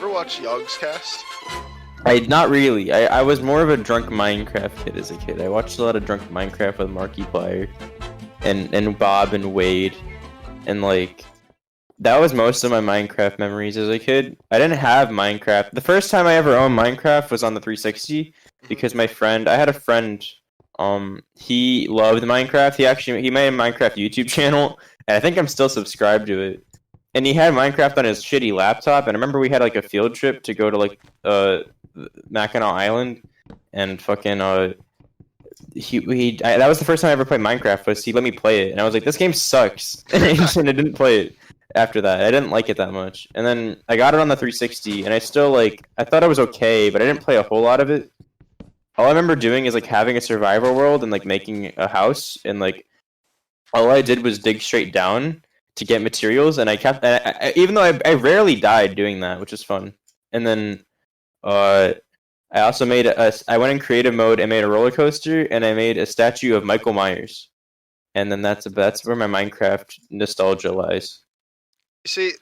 ever watch Yogscast? Not really. I was more of a drunk Minecraft kid as a kid. I watched a lot of drunk Minecraft with Markiplier and Bob and Wade, and like that was most of my Minecraft memories as a kid. I didn't have Minecraft. The first time I ever owned Minecraft was on the 360 because I had a friend, he loved Minecraft. He made a Minecraft YouTube channel, and I think I'm still subscribed to it. And he had Minecraft on his shitty laptop, and I remember we had like a field trip to go to like Mackinac Island, and fucking that was the first time I ever played Minecraft. Was he let me play it, and I was like, this game sucks, and I didn't play it. After that, I didn't like it that much, and then I got it on the 360, and I thought it was okay, but I didn't play a whole lot of it. All I remember doing is like having a survival world and like making a house, and like all I did was dig straight down to get materials, and even though I rarely died doing that, which is fun. And then I also I went in creative mode and made a roller coaster, and I made a statue of Michael Myers. And then that's where my Minecraft nostalgia lies. See,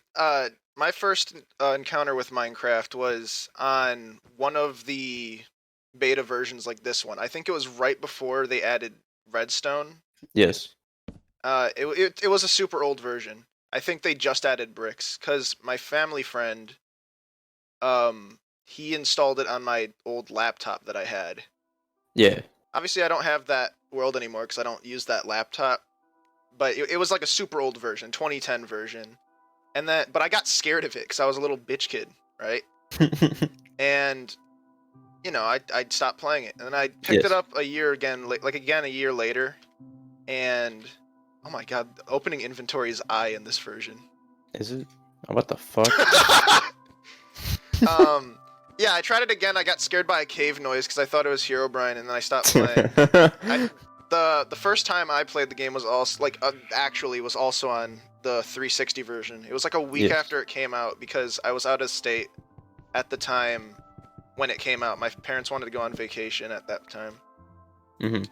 my first encounter with Minecraft was on one of the beta versions like this one. I think it was right before they added redstone. Yes. It was a super old version. I think they just added bricks, because my family friend, he installed it on my old laptop that I had. Yeah. Obviously, I don't have that world anymore because I don't use that laptop. But it was like a super old version, 2010 version. But I got scared of it because I was a little bitch kid, right? And I'd stopped playing it, and then I picked it up a year later, and oh my god, the opening inventory is I in this version. Is it? Oh, what the fuck? Yeah, I tried it again. I got scared by a cave noise because I thought it was Herobrine, and then I stopped playing. The first time I played the game was also on the 360 version. It was like a week after it came out because I was out of state at the time when it came out. My parents wanted to go on vacation at that time. Mm-hmm.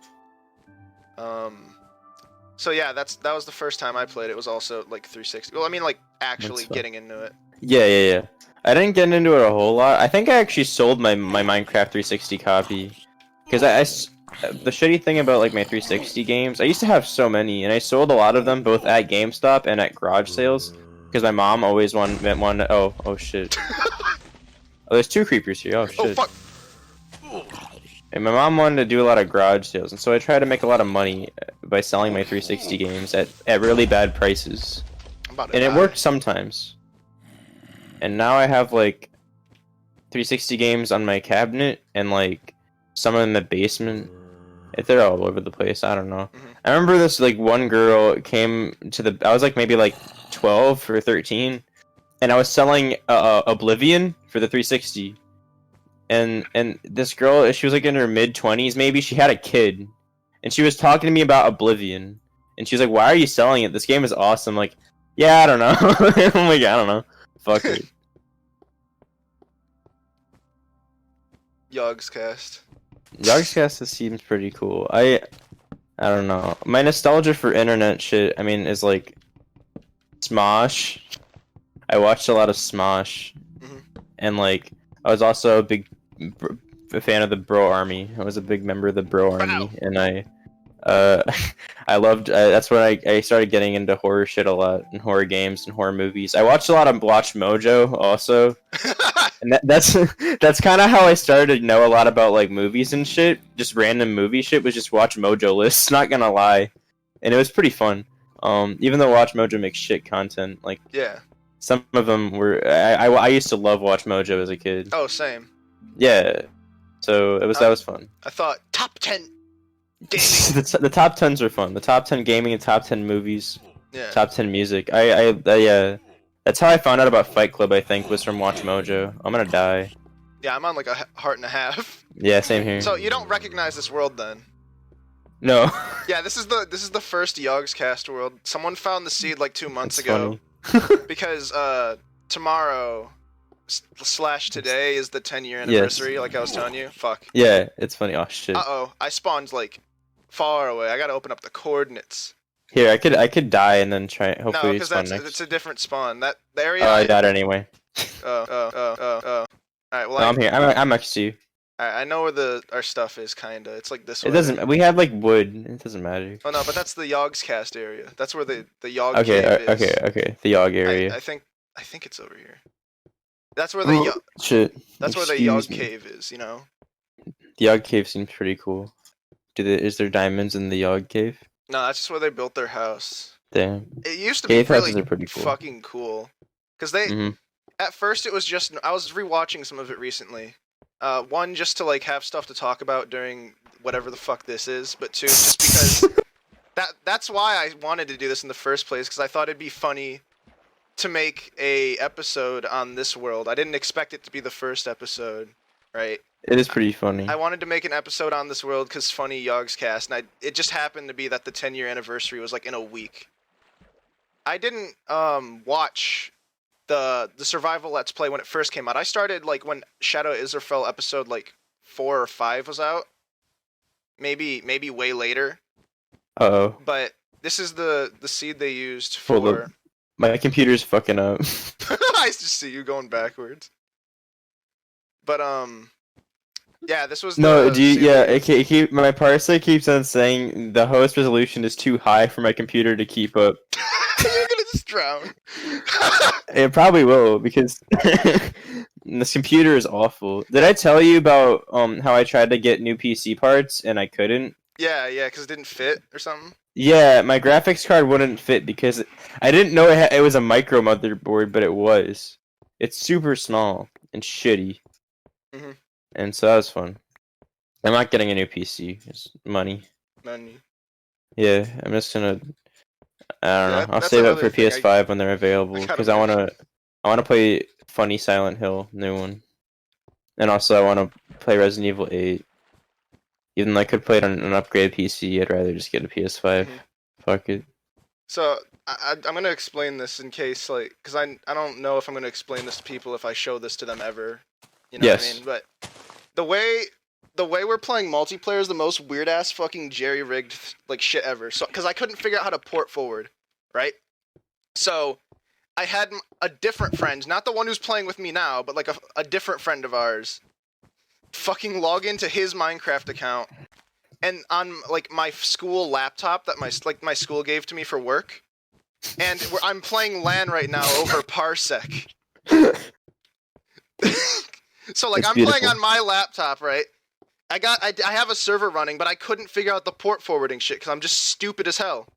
So yeah, that was the first time I played. It was also like 360. Well, I mean, like actually getting into it. Yeah. I didn't get into it a whole lot. I think I actually sold my Minecraft 360 copy because the shitty thing about like my 360 games, I used to have so many, and I sold a lot of them both at GameStop and at garage sales because my mom always wanted. Oh shit! Oh, there's two creepers here. Oh shit! Oh fuck! And my mom wanted to do a lot of garage sales, and so I tried to make a lot of money by selling my 360 games at really bad prices, and it worked sometimes. And now I have like 360 games on my cabinet, and like some in the basement. They're all over the place. I don't know. Mm-hmm. I remember this like one girl came to I was like maybe like 12 or 13, and I was selling Oblivion for the 360. And this girl, she was like in her mid-20s maybe. She had a kid, and she was talking to me about Oblivion, and she was like, "Why are you selling it? This game is awesome." Like, yeah, I don't know. I'm like, I don't know. Fuck it. Yogscast. Yogscast seems pretty cool. I don't know. My nostalgia for internet shit, I mean, is like Smosh. I watched a lot of Smosh, and like I was also a fan of the Bro Army. I was a big member of the Bro Army, and I loved. That's when I started getting into horror shit a lot, and horror games and horror movies. I watched a lot of Watch Mojo also, and that's kind of how I started to know a lot about like movies and shit. Just random movie shit was just Watch Mojo lists. Not gonna lie, and it was pretty fun. Even though Watch Mojo makes shit content, like some of them were. I used to love Watch Mojo as a kid. Oh, same. Yeah, so that was fun. I thought top 10. The top 10s are fun. The top 10 gaming and top 10 movies. Yeah. Top 10 music. That's how I found out about Fight Club. I think was from Watch Mojo. I'm gonna die. Yeah, I'm on like a heart and a half. Yeah, same here. So you don't recognize this world then? No. Yeah, this is the first Yogscast world. Someone found the seed like 2 months That's ago. funny. Because tomorrow / today is the 10-year anniversary. Like I was telling you. Fuck. Yeah, it's funny. Oh shit. Uh-oh, I spawned like far away. I gotta open up the coordinates. Here, I could die and then try. Hopefully, No, because it's a different spawn. The area. Oh, I died anyway. Alright, well No, I'm here. I'm next to you. I know where our stuff is, kinda. It's like this way. It doesn't. We have like wood. It doesn't matter. Oh no, but that's the Yogscast area. That's where the Yog Okay. cave is. Okay. The Yog area. I think it's over here. That's where the shit. That's where the Yog cave is. You know. The Yog cave seems pretty cool. Is there diamonds in the Yog cave? No, that's just where they built their house. Damn. It used to Cave be really houses are pretty cool. fucking cool. Cause they, at first it was just I was rewatching some of it recently. One, just to like have stuff to talk about during whatever the fuck this is, but two, just because that's why I wanted to do this in the first place, because I thought it'd be funny to make a episode on this world. I didn't expect it to be the first episode, right? It is pretty funny. I wanted to make an episode on this world because funny Yogscast, and it just happened to be that the 10-year anniversary was like in a week. I didn't watch the survival Let's Play when it first came out. I started like when Shadow Israfel episode like 4 or 5 was out. Maybe way later. Uh-oh. But this is the seed they used for... My computer's fucking up. I just see you going backwards. But yeah, this was no. My parser keeps on saying the host resolution is too high for my computer to keep up. You're gonna just drown. It probably will, because this computer is awful. Did I tell you about how I tried to get new PC parts and I couldn't? Yeah, because it didn't fit or something. Yeah, my graphics card wouldn't fit because I didn't know it was a micro motherboard, but it was. It's super small and shitty. Mhm. And so that was fun. I'm not getting a new PC. It's money. Money. Yeah, I'm just gonna. I don't know. I'll that's save up for another thing PS5 when they're available, I because I wanna play Funny Silent Hill, new one, and also I wanna play Resident Evil 8. Even though I could play it on an upgraded PC, I'd rather just get a PS5. Fuck it. So I'm gonna explain this in case, like, because I don't know if I'm gonna explain this to people if I show this to them ever. You know what I mean? But the way we're playing multiplayer is the most weird ass fucking jerry-rigged like shit ever. So because I couldn't figure out how to port forward, right? So I had a different friend, not the one who's playing with me now, but like a different friend of ours, fucking log into his Minecraft account, and on like my school laptop that my school gave to me for work, and I'm playing LAN right now over Parsec. So like I'm playing on my laptop, right? I have a server running, but I couldn't figure out the port forwarding shit because I'm just stupid as hell.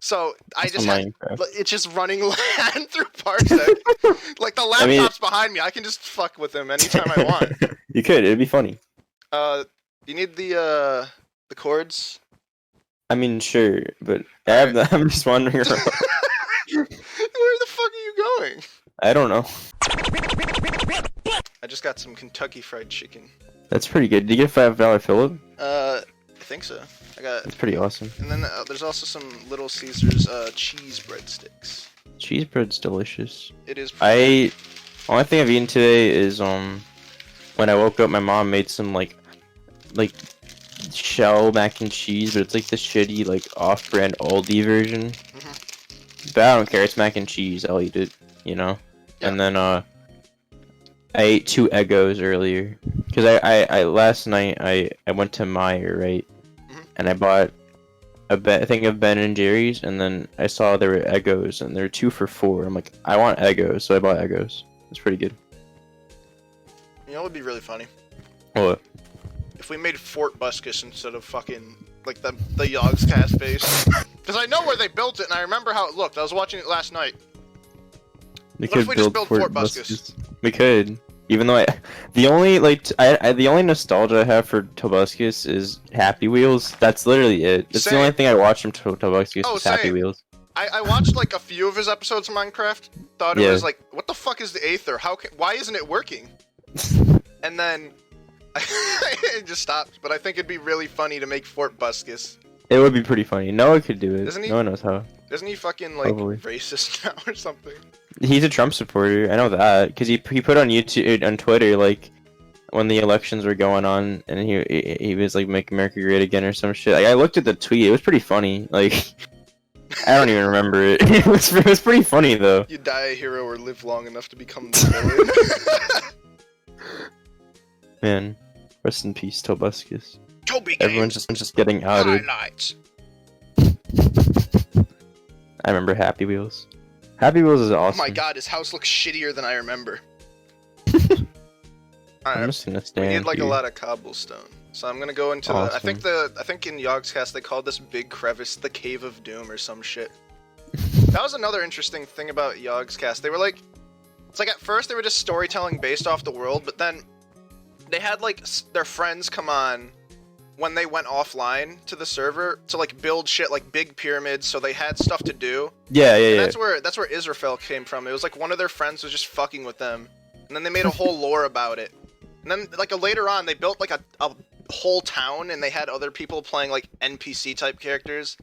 So it's just running LAN through Parsec. Like the laptop's behind me, I can just fuck with him anytime I want. You could. It'd be funny. You need the cords? I mean, sure, but I'm just wandering around. Where the fuck are you going? I don't know. I just got some Kentucky Fried Chicken. That's pretty good. Did you get a $5 Philip? I think so. That's pretty awesome. And then there's also some Little Caesars cheese breadsticks. Cheese bread's delicious. It is. Only thing I've eaten today is when I woke up, my mom made some like shell mac and cheese, but it's like the shitty like off-brand Aldi version. But I don't care. It's mac and cheese. I'll eat it. You know. Yeah. And then I ate 2 Eggos earlier because I last night I went to Meijer, right, and I bought a thing of Ben and Jerry's, and then I saw there were Eggos and they're 2 for $4. I'm like, I want Eggos, so I bought Eggos. It's pretty good. You know what would be really funny? What? If we made Fort Buskus instead of fucking like the Yogscast base, because I know where they built it and I remember how it looked. I was watching it last night. What if we just build Fort Buskus? We could. Even though the only nostalgia I have for Tobuscus is Happy Wheels. That's literally it. That's the only thing I watch from Tobuscus is Happy Wheels. I watched like a few of his episodes of Minecraft. Thought it was like, what the fuck is the Aether? Why isn't it working? And then it just stopped. But I think it'd be really funny to make Fort Buskus. It would be pretty funny. Noah could do it. No one knows how. Isn't he fucking like racist now or something? He's a Trump supporter. I know that because he put on YouTube on Twitter like when the elections were going on, and he was like "Make America Great Again" or some shit. Like, I looked at the tweet. It was pretty funny. Like I don't even remember it. It was pretty funny though. You die a hero or live long enough to become the villain. Man, rest in peace, Tobuscus. Toby Everyone's just getting outed. highlights. I remember Happy Wheels. Happy Wheels is Oh awesome. my god, his house looks shittier than I remember. I'm Alright, just gonna we stand need like a here. lot of cobblestone. So I'm gonna go into the. I think in Yogscast they called this big crevice the Cave of Doom or some shit. That was another interesting thing about Yogscast. They were like, it's like at first they were just storytelling based off the world, but then they had like their friends come on when they went offline to the server to like build shit like big pyramids, so they had stuff to do. Yeah. And that's where Israfel came from. It was like one of their friends was just fucking with them, and then they made a whole lore about it. And then like later on, they built like a whole town, and they had other people playing like NPC type characters.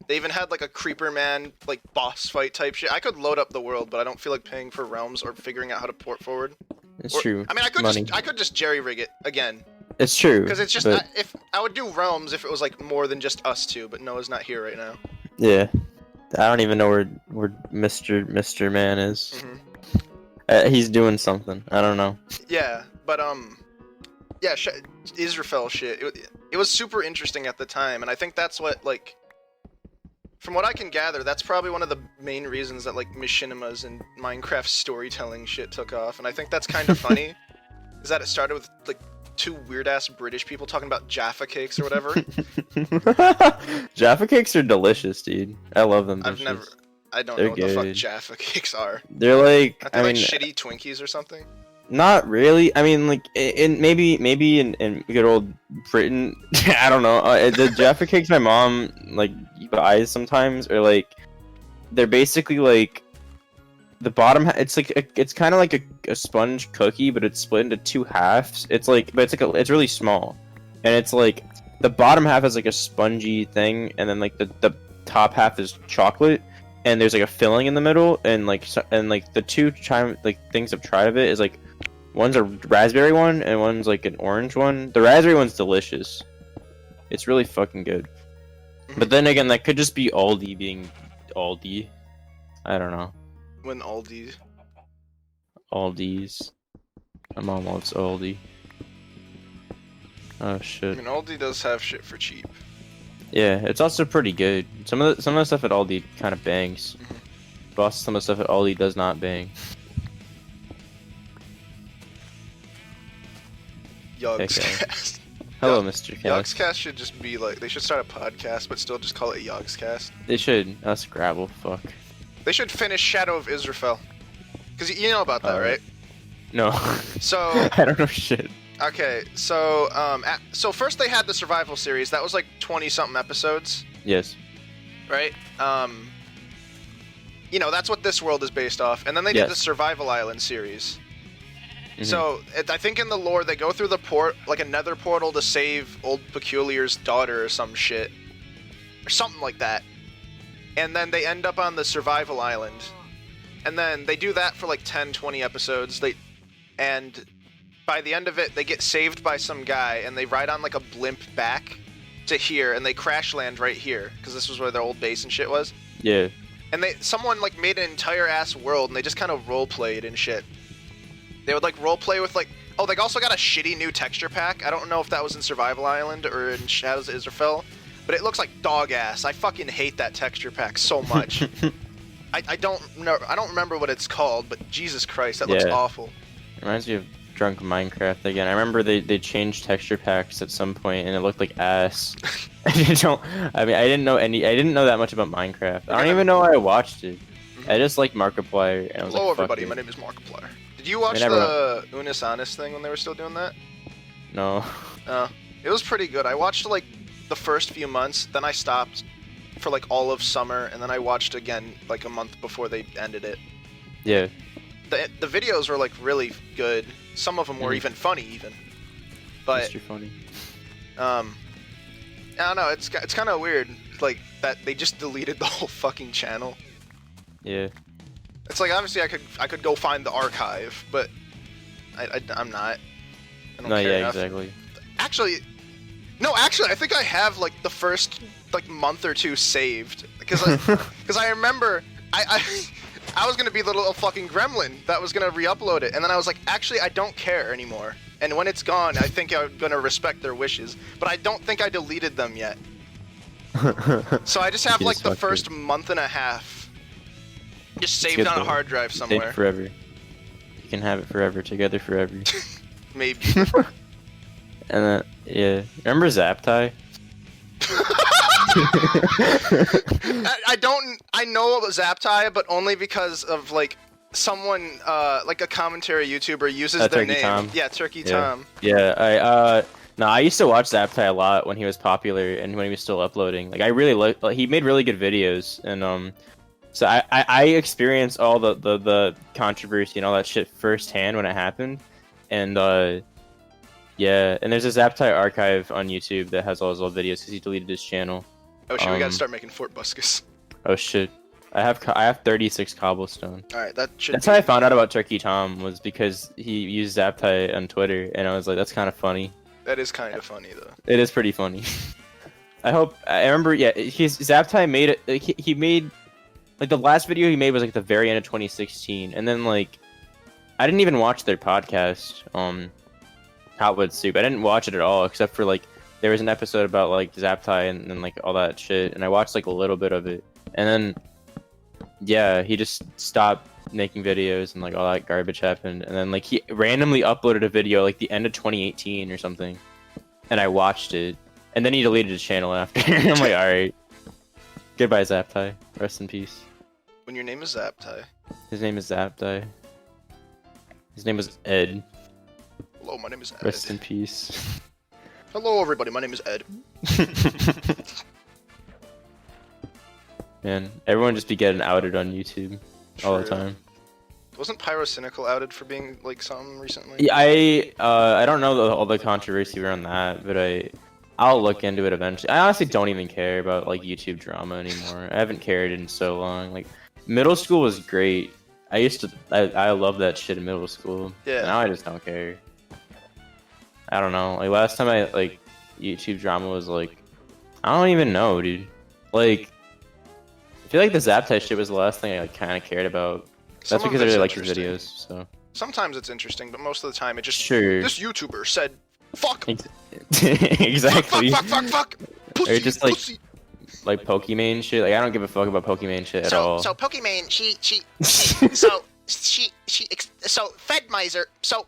They even had like a creeper man like boss fight type shit. I could load up the world, but I don't feel like paying for realms or figuring out how to port forward. It's true. I mean, I could just jerry rig it again. It's true. Because it's just but... if I would do realms if it was like more than just us two, but Noah's not here right now. Yeah, I don't even know where Mr. Man is. Mm-hmm. He's doing something. I don't know. Yeah, but yeah, Israfel shit. It was super interesting at the time, and I think that's what like. From what I can gather, that's probably one of the main reasons that like machinimas and Minecraft storytelling shit took off, and I think that's kind of funny. Is that it started with like two weird-ass British people talking about Jaffa cakes or whatever. Jaffa cakes are delicious, dude. I love them. I don't They're know what the fuck good. Jaffa cakes are. They're like, Are they like shitty Twinkies or something? Not really. I mean, like, maybe in good old Britain. I don't know. The Jaffa cakes my mom like buys sometimes are like, they're basically like the bottom. It's like it's kind of like a sponge cookie, but it's split into two halves. It's like, but it's really small, and it's like the bottom half is like a spongy thing, and then like the top half is chocolate. And there's like a filling in the middle, and like the two things I've tried of it is like one's a raspberry one and one's like an orange one. The raspberry one's delicious. It's really fucking good. But then again, that could just be Aldi being Aldi. I don't know. When Aldi's. My mom loves Aldi. Oh shit. I mean, Aldi does have shit for cheap. Yeah, it's also pretty good. Some of the stuff at Aldi kind of bangs. But also some of the stuff at Aldi does not bang. Yogscast. Hello, Mr. Cast. Yogscast should just be like, they should start a podcast, but still just call it Yogscast. They should. That's gravel. Fuck. They should finish Shadow of Israfel. Because you know about that, right? No. So. I don't know shit. Okay, so so first they had the survival series. That was like 20-something episodes. Yes. Right? You know, that's what this world is based off. And then they did the Survival Island series. Mm-hmm. So I think in the lore they go through the like a nether portal to save Old Peculiar's daughter or some shit. Or something like that. And then they end up on the Survival Island. And then they do that for like 10, 20 episodes. And by the end of it, they get saved by some guy, and they ride on like a blimp back to here, and they crash land right here, because this was where their old base and shit was. Yeah. And someone like made an entire ass world, and they just kind of role played and shit. They would like role play with like, oh, they also got a shitty new texture pack. I don't know if that was in Survival Island or in Shadows of Israfel, but it looks like dog ass. I fucking hate that texture pack so much. I don't know. I don't remember what it's called, but Jesus Christ, that looks awful. Reminds me of drunk Minecraft again. I remember they changed texture packs at some point, and it looked like ass. I didn't know that much about Minecraft. I don't even know why I watched it. I just liked Markiplier, and I was Hello, like, everybody. fuck My it. name is Markiplier. Did you watch the Unis Honest thing when they were still doing that? No. It was pretty good. I watched like the first few months, then I stopped for like all of summer, and then I watched again like a month before they ended it. Yeah. The videos were like really good. Some of them were even funny, But Mr. Funny. I don't know. It's kind of weird, like that they just deleted the whole fucking channel. Yeah. It's like obviously I could go find the archive, but I'm not. I don't care enough. Exactly. Actually, No, actually, I think I have like the first like month or two saved because I remember I was gonna be the little fucking gremlin that was gonna re-upload it, and then I was like, actually, I don't care anymore. And when it's gone, I think I'm gonna respect their wishes, but I don't think I deleted them yet. So I just have like the first month and a half just saved on a hard drive somewhere. Take forever. You can have it forever, together forever. Maybe. And then, yeah. Remember Zaptai? I know about Zaptai, but only because of like someone, like a commentary YouTuber uses their Turkey name. Tom. Yeah, Turkey Yeah. Tom. Yeah, I used to watch Zaptai a lot when he was popular and when he was still uploading. Like, I really like, he made really good videos, and so I experienced all the controversy and all that shit firsthand when it happened, and yeah, and there's a Zaptai archive on YouTube that has all his old videos because he deleted his channel. Oh shit, we gotta start making Fort Buscus. Oh shit, I have 36 cobblestone. All right, that's how I found out about Turkey Tom, was because he used Zaptai on Twitter, and I was like, that's kind of funny. That is kind of funny though. It is pretty funny. I remember, yeah, Zaptai made it. Like, he made, like, the last video he made was like the very end of 2016, and then like, I didn't even watch their podcast, Hotwood Soup. I didn't watch it at all, except for like, there was an episode about like Zaptai and like all that shit, and I watched like a little bit of it, and then yeah, he just stopped making videos and like all that garbage happened, and then like he randomly uploaded a video like the end of 2018 or something, and I watched it, and then he deleted his channel after. I'm like, all right, goodbye Zaptai, rest in peace. When your name is Zaptai. His name is Zaptai. His name was Ed. Hello, my name is Ed. Rest in peace. Hello everybody, my name is Ed. Man, everyone just be getting outed on YouTube all the time. Wasn't Pyrocynical outed for being like something recently? Yeah, I don't know all the controversy around that, but I'll look into it eventually. I honestly don't even care about like YouTube drama anymore. I haven't cared in so long. Like, middle school was great. I loved that shit in middle school. Yeah. Now I just don't care. I don't know. Like, last time I like YouTube drama was like, I don't even know, dude. Like, I feel like the Zaptai shit was the last thing I like kind of cared about. That's because I really like his videos. So sometimes it's interesting, but most of the time it just this YouTuber said fuck. Exactly. Fuck. Pussy, or just like pussy. Like Pokimane shit. Like, I don't give a fuck about Pokimane shit at all. So Pokimane, so Fed Miser, so.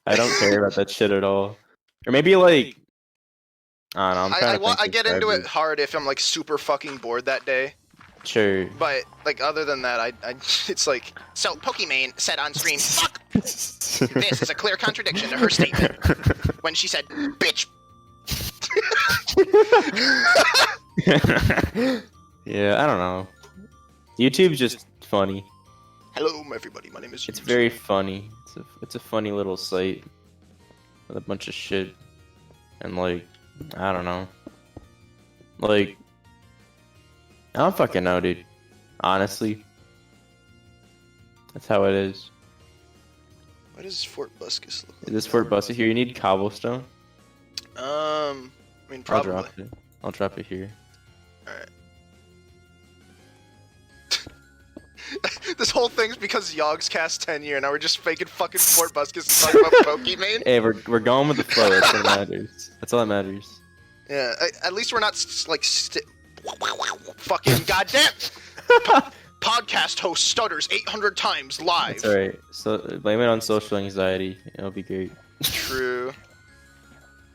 I don't care about that shit at all. Or maybe like, I don't know. I get into it hard if I'm like super fucking bored that day. Sure. But like other than that, it's like, so Pokimane said on screen, fuck. This is a clear contradiction to her statement when she said, bitch. Yeah, I don't know. YouTube's just funny. Hello, everybody. My name is. It's very funny. It's a funny little site with a bunch of shit, and like, I don't know. Like, I don't fucking know, dude. Honestly, that's how it is. What does Fort Buscus look like? Is this Fort Buscus here? You need cobblestone. I mean, probably. I'll drop it here. All right. This whole thing's because Yogscast 10 year. Now we're just faking fucking Fort Buscus and talking about Pokimane. Hey, we're going with the flow. That's what matters. That's all that matters. Yeah, at least we're not like fucking goddamn podcast host stutters 800 times live. That's alright. So blame it on social anxiety. It'll be great. True.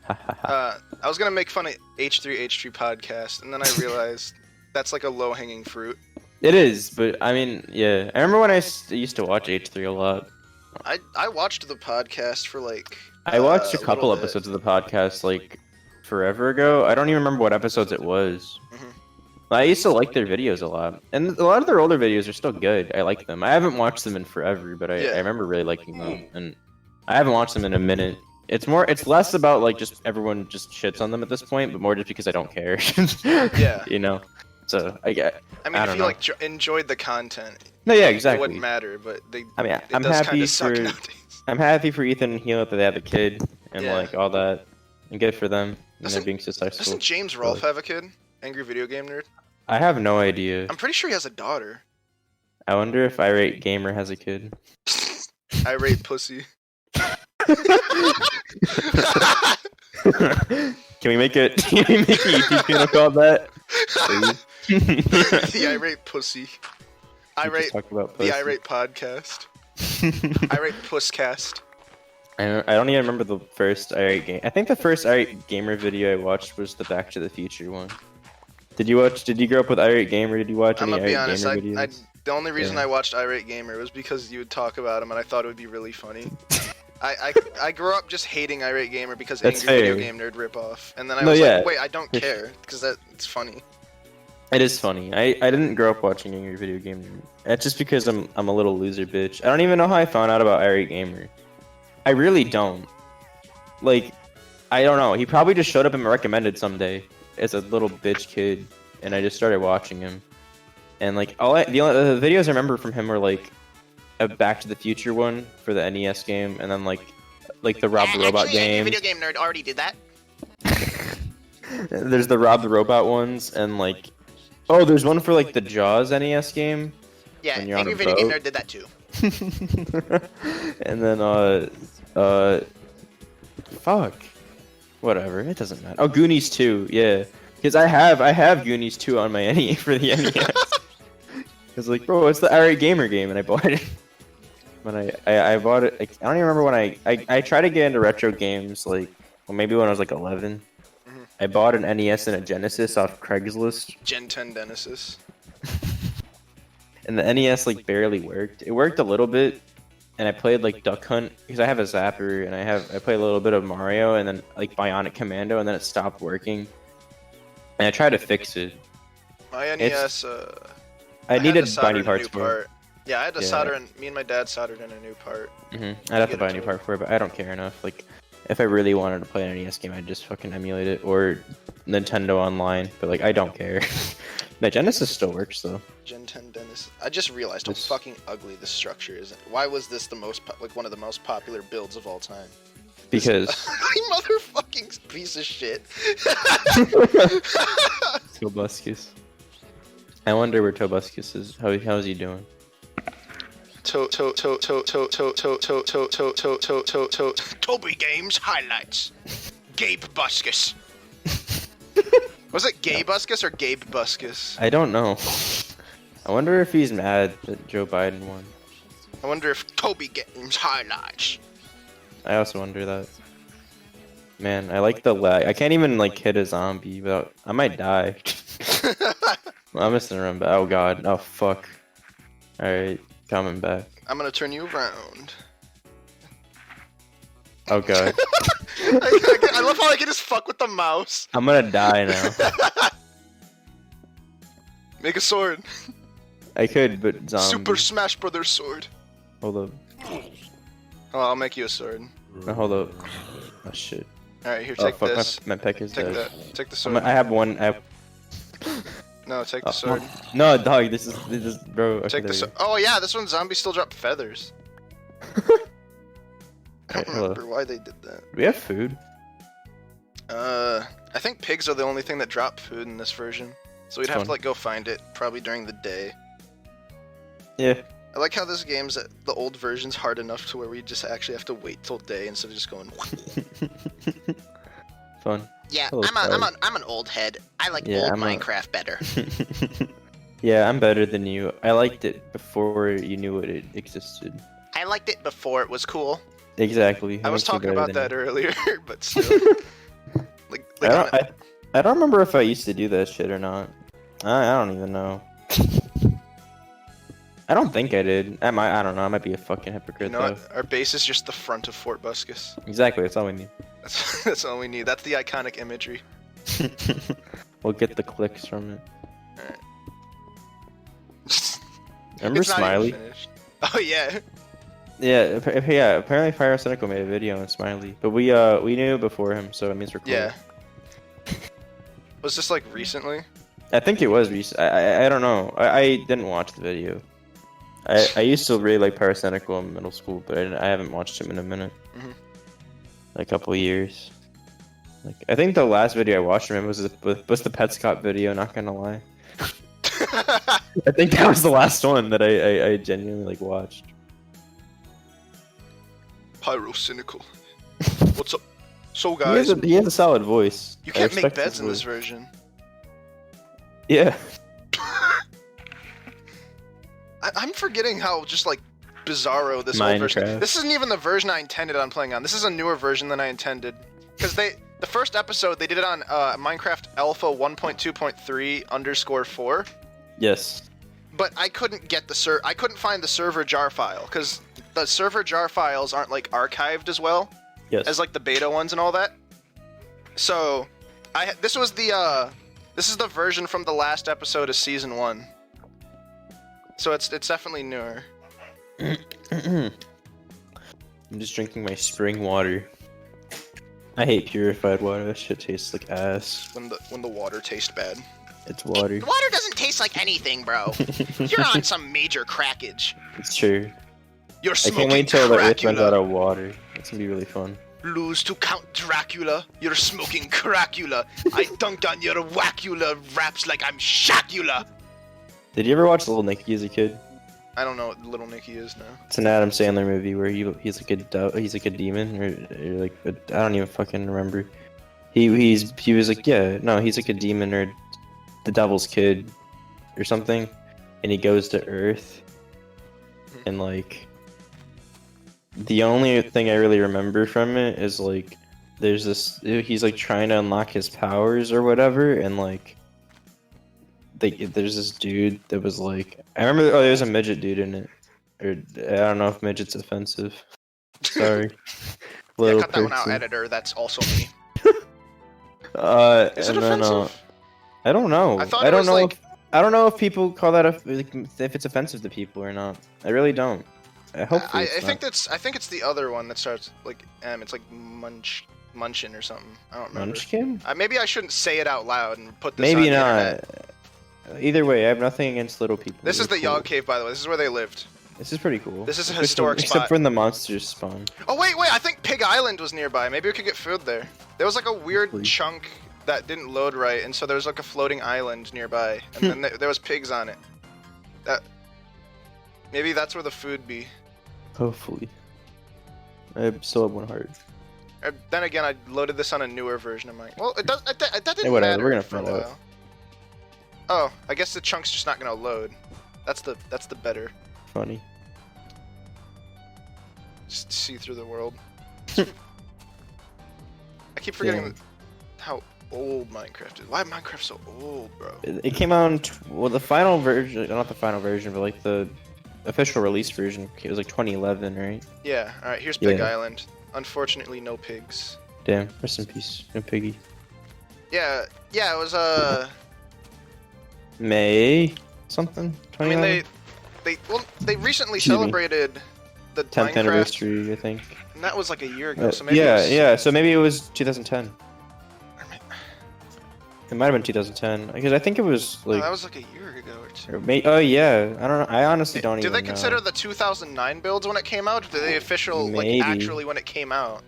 I was gonna make fun of H3 podcast, and then I realized that's like a low-hanging fruit. It is, but I mean, yeah. I remember when I used to watch H3 a lot. I watched the podcast for like. I watched a couple episodes of the podcast like forever ago. I don't even remember what episodes it was. I used to like their videos a lot, and a lot of their older videos are still good. I like them. I haven't watched them in forever, but I remember really liking them, and I haven't watched them in a minute. It's less about like just everyone just shits on them at this point, but more just because I don't care. Yeah. You know. So I mean, if you like enjoyed the content, no, yeah, exactly. It wouldn't matter, but I'm happy for Ethan and Hilo that they have a kid and like all that. And good for them. And they're Doesn't- being successful. Doesn't James Rolfe have a kid? Angry Video Game Nerd? I have no idea. I'm pretty sure he has a daughter. I wonder if Irate Gamer has a kid. Irate pussy. Can we make a YouTube channel called that? The Irate pussy. Irate. Talk about The pussy. Irate podcast. Irate pusscast. I don't even remember the first Irate game. I think the first Irate Gamer video I watched was the Back to the Future one. Did you grow up with Irate Gamer? Did you watch I'm any gonna be Irate honest. Gamer videos? The only reason Yeah. I watched Irate Gamer was because you would talk about him, and I thought it would be really funny. I grew up just hating Irate Gamer because That's Angry Video fair. Game Nerd ripoff, and then I No, was yeah. like, wait, I don't care because it's funny. It is funny. I didn't grow up watching Angry Video Game Nerd. That's just because I'm a little loser bitch. I don't even know how I found out about Irate Gamer. I really don't. Like, I don't know. He probably just showed up and recommended someday as a little bitch kid, and I just started watching him. And like the videos I remember from him were like a Back to the Future one for the NES game, and then like the Rob the Robot game. Video Game Nerd already did that. There's the Rob the Robot ones, and like, oh, there's one for like the Jaws NES game. Yeah, When you're on Angry a Video Game boat. Nerd did that too. And then fuck, whatever, it doesn't matter. Oh, Goonies 2, yeah, because I have Goonies 2 on my NES for the NES. I was like, bro, it's the Irate Gamer game, and I bought it. When I bought it, like, I don't even remember when I tried to get into retro games, like, well, maybe when I was like 11. Mhm. I bought an NES and a Genesis off Craigslist, Gen 10 Genesis. and the NES like barely worked. It worked a little bit, and I played like Duck Hunt because I have a zapper, and I played a little bit of Mario, and then like Bionic Commando, and then it stopped working. And I tried to fix it. My NES. I had needed to solder binding in a parts new for it. part. Yeah, I had to Yeah. solder in. Me and my dad soldered in a new part. I'd have to buy a new part for it, but I don't care enough. Like, if I really wanted to play an NES game, I'd just fucking emulate it or Nintendo Online. But like, I don't care. My Genesis still works though. Gen 10 Genesis. I just realized how This- fucking ugly this structure is. Why was this the most like one of the most popular builds of all time? Because Motherfucking piece of shit. Tobuscus. I wonder where Tobuscus is. How's he doing? Toby Games highlights. Gabe Buscus. Was it Gabe Buscus or Gabe Buscus? I don't know. I wonder if he's mad that Joe Biden won. I wonder if Toby Games highlights. I also wonder that. Man, I like the lag. I can't even like hit a zombie without. I might die. Well, I'm just gonna run back. Oh god. Oh fuck. Alright, coming back. I'm gonna turn you around. Oh god. I love how I can just fuck with the mouse. I'm gonna die now. Make a sword. I could, but zombie. Super Smash Brothers sword. Hold up. Oh, I'll make you a sword. Oh, hold up. Oh shit. Alright, here, Oh take fuck, this. my peck is Take dead. that. Take the I'm- sword. I have one. No, take Oh, the sword. no, dog. This is bro. Okay, Take the there sword. you Oh yeah, this one zombies still drop feathers. go. I don't Alright, hello. remember why they did that. Do we have food? I think pigs are the only thing that drop food in this version. So we'd It's have fun. to like go find it probably during the day. Yeah. I like how this game's the old version's hard enough to where we just actually have to wait till day instead of just going. Fun. Yeah, Hello, Tyler. I'm an old head. I like Yeah, old I'm a- Minecraft better. Yeah, I'm better than you. I liked it before you knew it existed. I liked it before it was cool. Exactly. I was talking about that earlier, but still. like I don't remember if I used to do that shit or not. I don't even know. I don't think I did. I don't know. I might be a fucking you hypocrite know though. what? Our base is just the front of Fort Buscus. Exactly. That's all we need. That's all we need. That's the iconic imagery. We'll get the clicks from it. Alright. Remember It's not even Smiley? finished. Oh yeah. Yeah. Yeah. Apparently, Pyrocynical made a video on Smiley, but we knew before him, so it means we're cool. Yeah. Was this like recently? I think it was recent. I don't know. I didn't watch the video. I used to really like Pyrocynical in middle school, but I haven't watched him in a minute. Mhm. A couple of years. Like, I think the last video I watched from him was the Petscop video. Not gonna lie. I think that was the last one that I genuinely like watched. Pyrocynical. What's up? So guys, He has a solid voice. You can't make beds in this version. Yeah. I'm forgetting how just like bizarro this Minecraft. old version. This isn't even the version I intended on playing on. This is a newer version than I intended. Because the first episode they did it on Minecraft Alpha 1.2.3_4. Yes. But I couldn't get I couldn't find the server jar file because the server jar files aren't like archived as well as like the beta ones and all that. So this is the version from the last episode of season 1. So it's definitely newer. I'm just drinking my spring water. I hate purified water. That shit tastes like ass. When the water tastes bad. It's water. The water doesn't taste like anything, bro. You're on some major crackage. It's true. You're smoking I can't wait till the earth runs out Cracula. of water. It's gonna be really fun. Lose to Count Dracula. You're smoking Cracula. I dunked on your Whackula raps like I'm Shacula. Did you ever watch Little Nicky as a kid? I don't know what Little Nicky is now. It's an Adam Sandler movie where he's like a demon or like I don't even fucking remember. He was like he's like a demon or the devil's kid or something, and he goes to Earth, and like the only thing I really remember from it is like there's he's like trying to unlock his powers or whatever, and like there's this dude that was like I remember there's a midget dude in it, or I don't know if midget's offensive. Sorry. Yeah, cut that one out, editor. That's also me. Is it offensive? I don't know. I don't know. I don't know if people call that if it's offensive to people or not. I really don't. I hope. I think it's the other one that starts like it's like Munchin or something. I don't remember. Munchkin? Maybe I shouldn't say it out loud and put this. Maybe on the not. internet. Either way, I have nothing against little people. This is the Yog Cave, by the way. This is where they lived. This is pretty cool. This is a historic spot. Except for when the monsters spawn. Oh wait, I think Pig Island was nearby. Maybe we could get food there. There was like a weird chunk that didn't load right, and so there was like a floating island nearby, and then there was pigs on it. Maybe that's where the food be. Hopefully. I still have one heart. Then again, I loaded this on a newer version. I'm like, well, that didn't whatever, matter we're gonna for a find out. while. Oh, I guess the chunk's just not gonna load. That's the better. Funny. Just see through the world. I keep forgetting how old Minecraft is. Why is Minecraft so old, bro? It came out the final version, not the final version, but like the official release version. It was like 2011, right? Yeah. All right. Here's Pig Island. Unfortunately, no pigs. Damn. Rest in peace, no piggy. Yeah. It was May something. I mean, they recently celebrated the 10th Minecraft anniversary, I think. And that was like a year ago. So maybe So maybe it was 2010. It might have been 2010 because I think it was like. No, that was like a year ago or two. Oh yeah, I don't know. I honestly don't even know. Did they consider the 2009 builds when it came out? Or did they official like actually when it came out?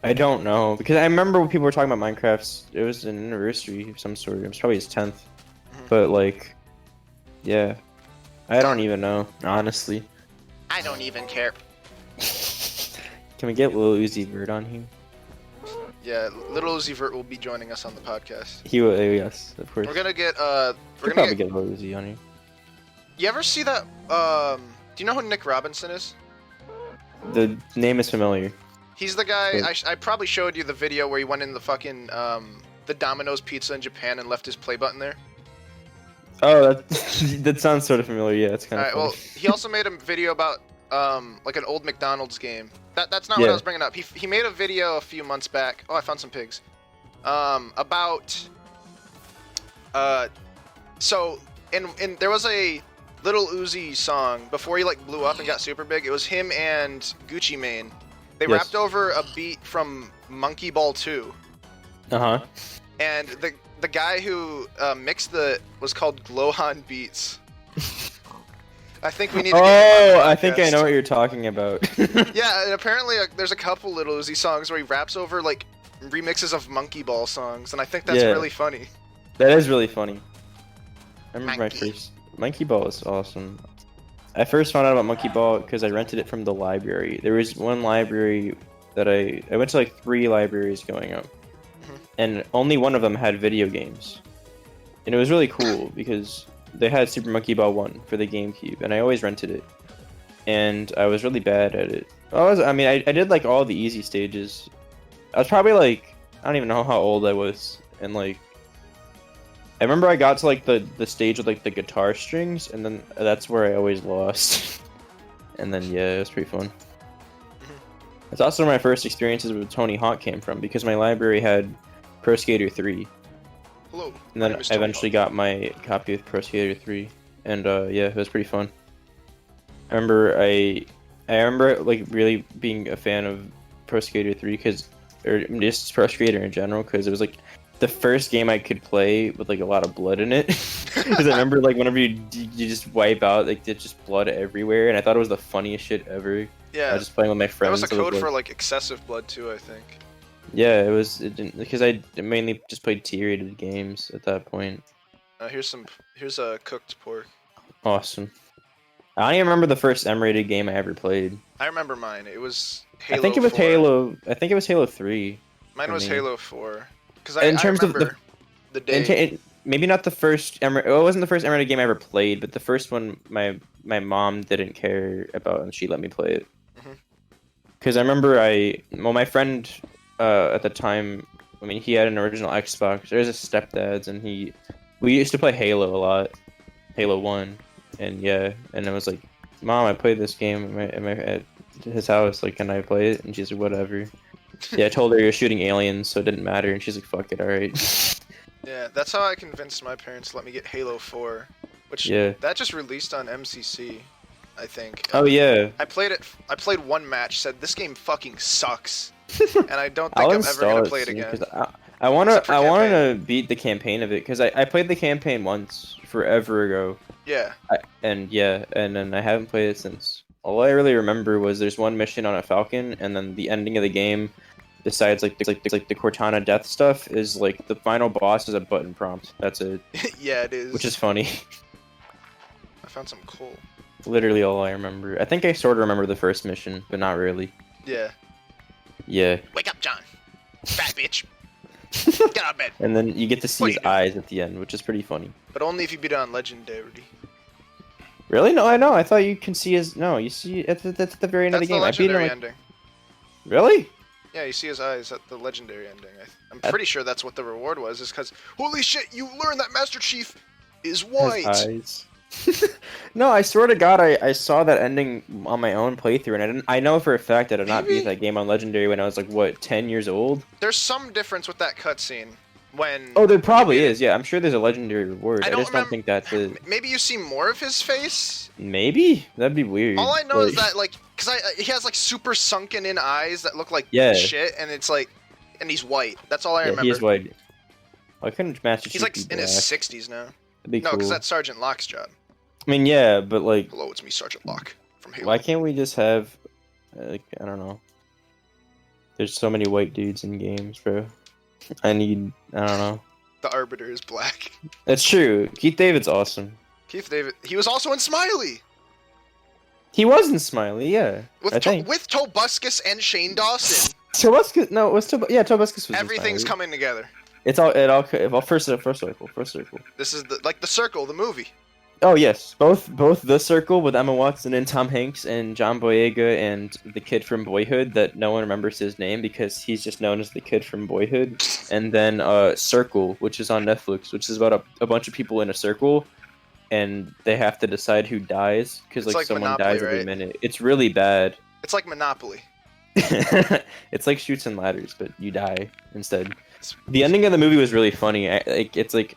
I don't know because I remember when people were talking about Minecraft's. It was an anniversary of some sort. It was probably his 10th. But like, yeah, I don't even know honestly. I don't even care. Can we get Lil Uzi Vert on here? Yeah, Little Uzi Vert will be joining us on the podcast. He will. Yes, of course. We're gonna get We're gonna get Lil Uzi on here. You ever see that? Do you know who Nick Robinson is? The name is familiar. He's the guy. I probably showed you the video where he went in the fucking the Domino's pizza in Japan and left his play button there. Oh, that sounds sort of familiar. Yeah, it's kind of. Alright, well, he also made a video about like an old McDonald's game. That's not what I was bringing up. He made a video a few months back. Oh, I found some pigs. About so in there was a Little Uzi song before he like blew up and got super big. It was him and Gucci Mane. They rapped over a beat from Monkey Ball 2. And the guy who mixed was called Glowhon Beats. I think we need to get him on the I think I podcast. know what you're talking about. Yeah, and apparently there's a couple Little Uzi songs where he raps over like remixes of Monkey Ball songs, and I think that's Yeah. really funny. That is really funny. I remember Monkey. my first Monkey Ball is awesome. I first found out about Monkey Ball because I rented it from the library. There was one library that I went to like 3 libraries growing up, and only one of them had video games, and it was really cool because they had Super Monkey Ball 1 for the GameCube, and I always rented it, and I was really bad at it. I did like all the easy stages. I was probably like, I don't even know how old I was, and like I remember I got to like the stage with like the guitar strings, and then that's where I always lost. And then yeah, it was pretty fun. It's also where my first experiences with Tony Hawk came from, because my library had Pro Skater 3. Hello. And then I eventually got my copy of Pro Skater 3, and yeah, it was pretty fun. I remember like really being a fan of Pro Skater 3 or just Pro Skater in general, because it was like the first game I could play with like a lot of blood in it. Because I remember like whenever you just wipe out, like there's just blood everywhere, and I thought it was the funniest shit ever. Yeah. I was just playing with my friends. That was a code for like excessive blood too, I think. Yeah, it didn't, because I mainly just played T-rated games at that point. Here's a cooked pork. Awesome. I don't even remember the first M-rated game I ever played. I remember mine. It was Halo. I think it was 4. Halo. I think it was Halo 3. Mine was Halo 4. Because In terms I of remember the day. Maybe not the first well, it wasn't the first M-rated game I ever played, but the first one my mom didn't care about, and she let me play it. Because I remember my friend at the time, I mean, he had an original Xbox. There's his stepdad's, and we used to play Halo a lot, Halo 1, and yeah, and I was like, Mom, I played this game at his house, like, can I play it? And she's like, whatever. Yeah, I told her you're shooting aliens, so it didn't matter, and she's like, fuck it, alright. Yeah, that's how I convinced my parents to let me get Halo 4, which that just released on MCC, I think. Oh yeah. I played 1 match, said this game fucking sucks, and I don't think I'm ever gonna play it again. I wanna to beat the campaign of it, because I played the campaign once forever ago. Yeah. And then I haven't played it since. All I really remember was there's one mission on a Falcon, and then the ending of the game, besides like the Cortana death stuff, is like the final boss is a button prompt. That's it. Yeah, it is. Which is funny. I found some coal. Literally all I remember. I think I sort of remember the first mission, but not really. Yeah. Yeah. Wake up, John. Fat bitch. Get out of bed. And then you get to see his eyes at the end, which is pretty funny. But only if you beat it on Legendary. Really? No, I know. I thought you can see his. No, you see that's at the very end of the game. That's the legendary ending. Really? Yeah, you see his eyes at the legendary ending. I'm pretty sure that's what the reward was. Is because holy shit, you learn that Master Chief is white. His eyes. No, I swear to God, I saw that ending on my own playthrough, and I know for a fact that I did not beat that game on Legendary when I was like, what, 10 years old? There's some difference with that cutscene when. Oh, there probably is. Yeah, I'm sure there's a Legendary reward. I just don't think that's it. Maybe you see more of his face. Maybe that'd be weird. All I know is that because he has like super sunken in eyes that look like shit, and it's like, and he's white. That's all I remember. He's white. Why couldn't Master Chief He's like be in his black? 60s now. That'd be No, cool. because that's Sergeant Locke's job. I mean, yeah, but like. Hello, it's me, Sergeant Locke from Halo. Why can't we just have, like, I don't know. There's so many white dudes in games, bro. I don't know. The Arbiter is black. That's true. Keith David's awesome. Keith David. He was also in Smiley. He was in Smiley, yeah. With Tobuscus and Shane Dawson. Tobuscus, no, it was Tobuscus was. Everything's coming together. It all first circle. This is the Circle, the movie. Oh yes, both The Circle with Emma Watson and Tom Hanks and John Boyega and the kid from Boyhood that no one remembers his name because he's just known as the kid from Boyhood, and then Circle, which is on Netflix, which is about a bunch of people in a circle, and they have to decide who dies because like someone Monopoly, dies every right? minute. It's really bad. It's like Monopoly. It's like Chutes and Ladders, but you die instead. The ending of the movie was really funny. It's like.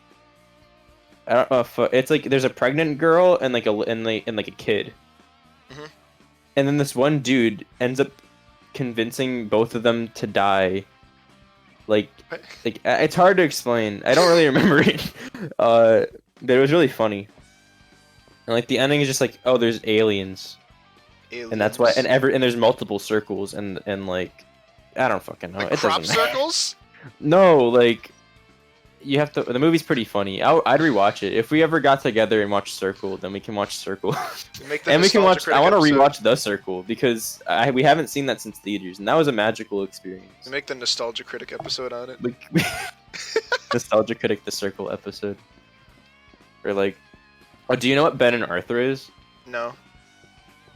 I don't know if it's like there's a pregnant girl and like a kid, and then this one dude ends up convincing both of them to die. Like it's hard to explain. I don't really remember it, but it was really funny. And like the ending is just like, oh, there's aliens. And that's why and there's multiple circles and like I don't fucking know. Like It crop doesn't matter. circles? No, like you have to. The movie's pretty funny. I'd rewatch it if we ever got together and watched Circle. Then we can watch Circle, You make the and we can Nostalgia watch. Critic I want to episode. rewatch The Circle because we haven't seen that since theaters, and that was a magical experience. You make the Nostalgia Critic episode on it. Like Nostalgia Critic The Circle episode, or like, oh, do you know what Ben and Arthur is? No.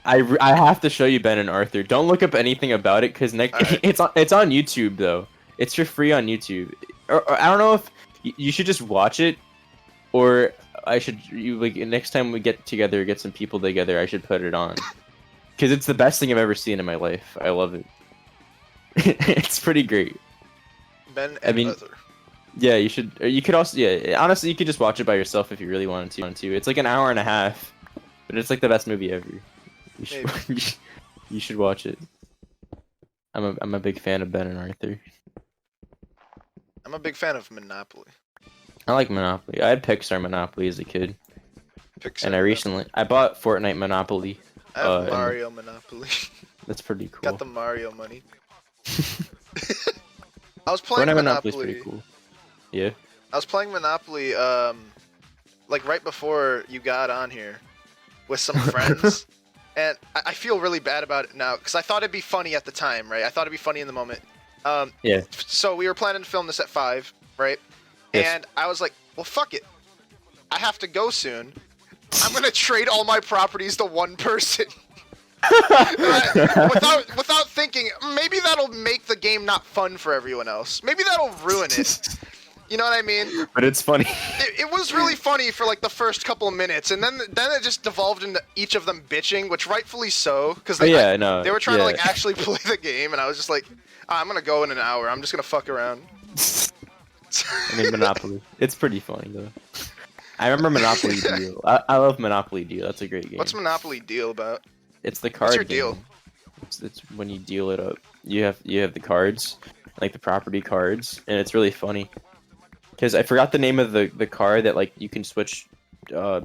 I have to show you Ben and Arthur. Don't look up anything about it because Alright. it's on YouTube though. It's for free on YouTube. Or I don't know if you should just watch it, or I should like next time we get together, get some people together. I should put it on because it's the best thing I've ever seen in my life. I love it. It's pretty great. Ben and Arthur. Yeah, you should. Or you could also, yeah. Honestly, you could just watch it by yourself if you really wanted to. It's like an hour and a half, but it's like the best movie ever. You should, you should watch it. I'm a big fan of Ben and Arthur. I'm a big fan of Monopoly. I like Monopoly. I had Pixar Monopoly as a kid, Pixar and I bought Fortnite Monopoly. I have and Mario Monopoly. That's pretty cool. Got the Mario money. I was playing Fortnite Monopoly. Monopoly's pretty cool. Yeah. I was playing Monopoly, like right before you got on here, with some friends, and I feel really bad about it now because I thought it'd be funny at the time, right? I thought it'd be funny in the moment. Yeah. So we were planning to film this at 5, right? Yes. And I was like, well, fuck it. I have to go soon. I'm gonna trade all my properties to one person. without thinking, maybe that'll make the game not fun for everyone else. Maybe that'll ruin it. You know what I mean? But it's funny. It was really funny for like the first couple of minutes, and then it just devolved into each of them bitching, which rightfully so, because they were trying to like actually play the game, and I was just like, I'm gonna go in an hour. I'm just gonna fuck around. I mean, Monopoly. It's pretty funny though. I remember Monopoly Deal. I love Monopoly Deal. That's a great game. What's Monopoly Deal about? It's the card. What's your game. deal? It's when you deal it up. You have the cards, like the property cards, and it's really funny. Because I forgot the name of the card that like you can switch. I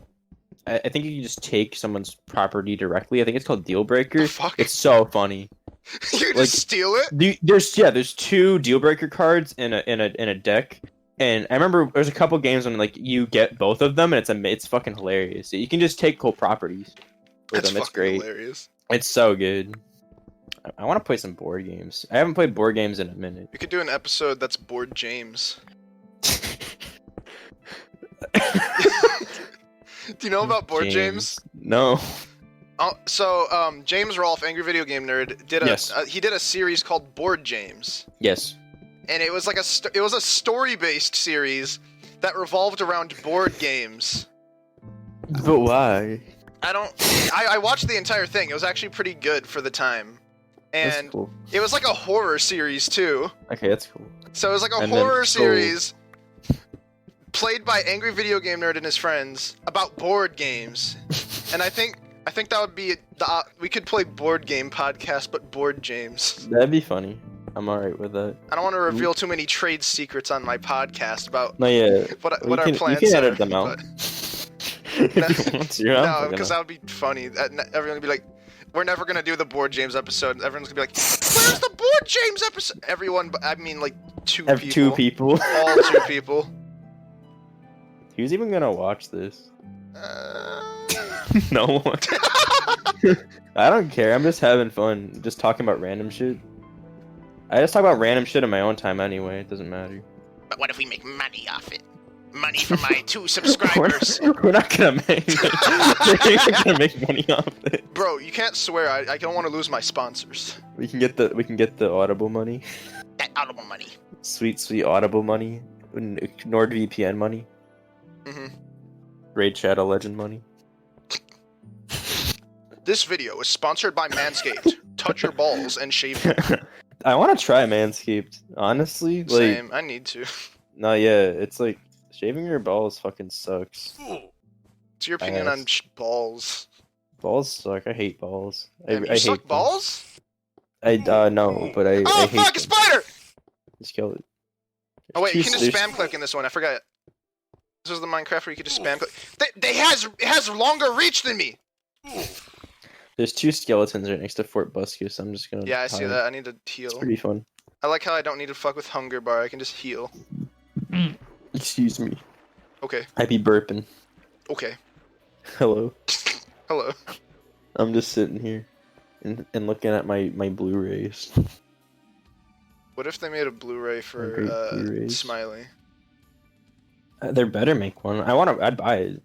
think you can just take someone's property directly. I think it's called Deal Breaker. The fuck? It's so funny. You Like, just steal it? There's 2 Deal Breaker cards in a deck. And I remember there's a couple games when like you get both of them, and it's fucking hilarious. You can just take cool properties with That's them. It's fucking great. hilarious. It's so good. I want to play some board games. I haven't played board games in a minute. We could do an episode that's Board James. Do you know about Board James? No. Oh, so James Rolfe, Angry Video Game Nerd, did Yes. he did a series called Board James, Yes. and it was like it was a story-based series that revolved around board games. But why? I watched the entire thing. It was actually pretty good for the time, That's and cool. it was like a horror series too. Okay, that's cool. So it was like a And then- horror series played by Angry Video Game Nerd and his friends about board games, and I think that would be we could play board game podcast, but Board James. That'd be funny. I'm alright with that. I don't want to reveal too many trade secrets on my podcast about No, yeah. what our plans You can are. edit them out. but- If you want to, I'm No, fucking because up. that would be funny. Everyone would be like, "We're never gonna do the Board James episode." Everyone's gonna be like, "Where's the Board James episode?" Everyone, but I mean like two Have people. 2 people. All 2 people. Who's even gonna watch this? Uh... No one. I don't care. I'm just having fun. Just talking about random shit. I just talk about random shit in my own time anyway. It doesn't matter. But what if we make money off it? Money for my 2 subscribers. We're not gonna make. We're not gonna make money off it. Bro, you can't swear. I don't want to lose my sponsors. We can get the Audible money. That Audible money. Sweet Audible money. NordVPN money. Mm-hmm. Raid Shadow Legend money. This video is sponsored by Manscaped. Touch your balls and shave them. I want to try Manscaped. Honestly, like, Same. I need to. no, yeah, it's like shaving your balls fucking sucks. What's your opinion on balls? Balls suck. I hate balls. Damn, you I suck hate balls? no, but I Oh hate fuck! A them. spider! Just kill it. Oh wait, you can just There's- spam click in this one. I forgot. This was the Minecraft where you could just spam click. It has longer reach than me. There's 2 skeletons right next to Fort Buskus. I'm just gonna. Yeah, I see hide. that. I need to It's heal. pretty fun. I like how I don't need to fuck with hunger bar. I can just heal. Excuse me. Okay. I be burping. Okay. Hello. Hello. I'm just sitting here and looking at my Blu-rays. What if they made a Blu-ray for great Blu-rays. Smiley? They better make one. I'd buy it.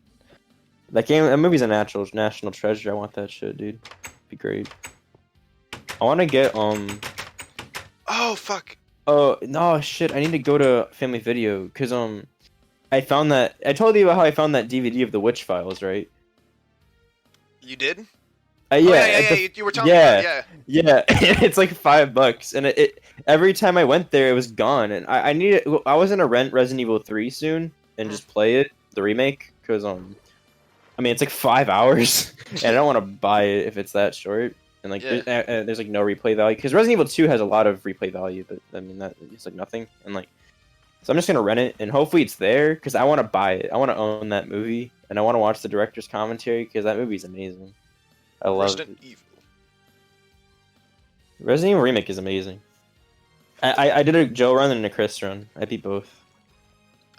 That movie's a national treasure. I want that shit, dude. Be great. I want to get Oh fuck. Oh no, shit! I need to go to Family Video because I found that I told you about how I found that DVD of the Witch Files, right? You did? Yeah, Oh, yeah. You were telling me about it, yeah. It's like $5, and it every time I went there, it was gone, and I needed. I was gonna rent Resident Evil 3 soon and just play it, the remake, because I mean it's like 5 hours, and I don't want to buy it if it's that short. And like, there's like no replay value because Resident Evil 2 has a lot of replay value, but I mean that it's like nothing. And like, so I'm just gonna rent it, and hopefully it's there because I want to buy it. I want to own that movie, and I want to watch the director's commentary because that movie's amazing. I love Resident Evil. Resident Evil remake is amazing. I did a Joe run and a Chris run. I beat both.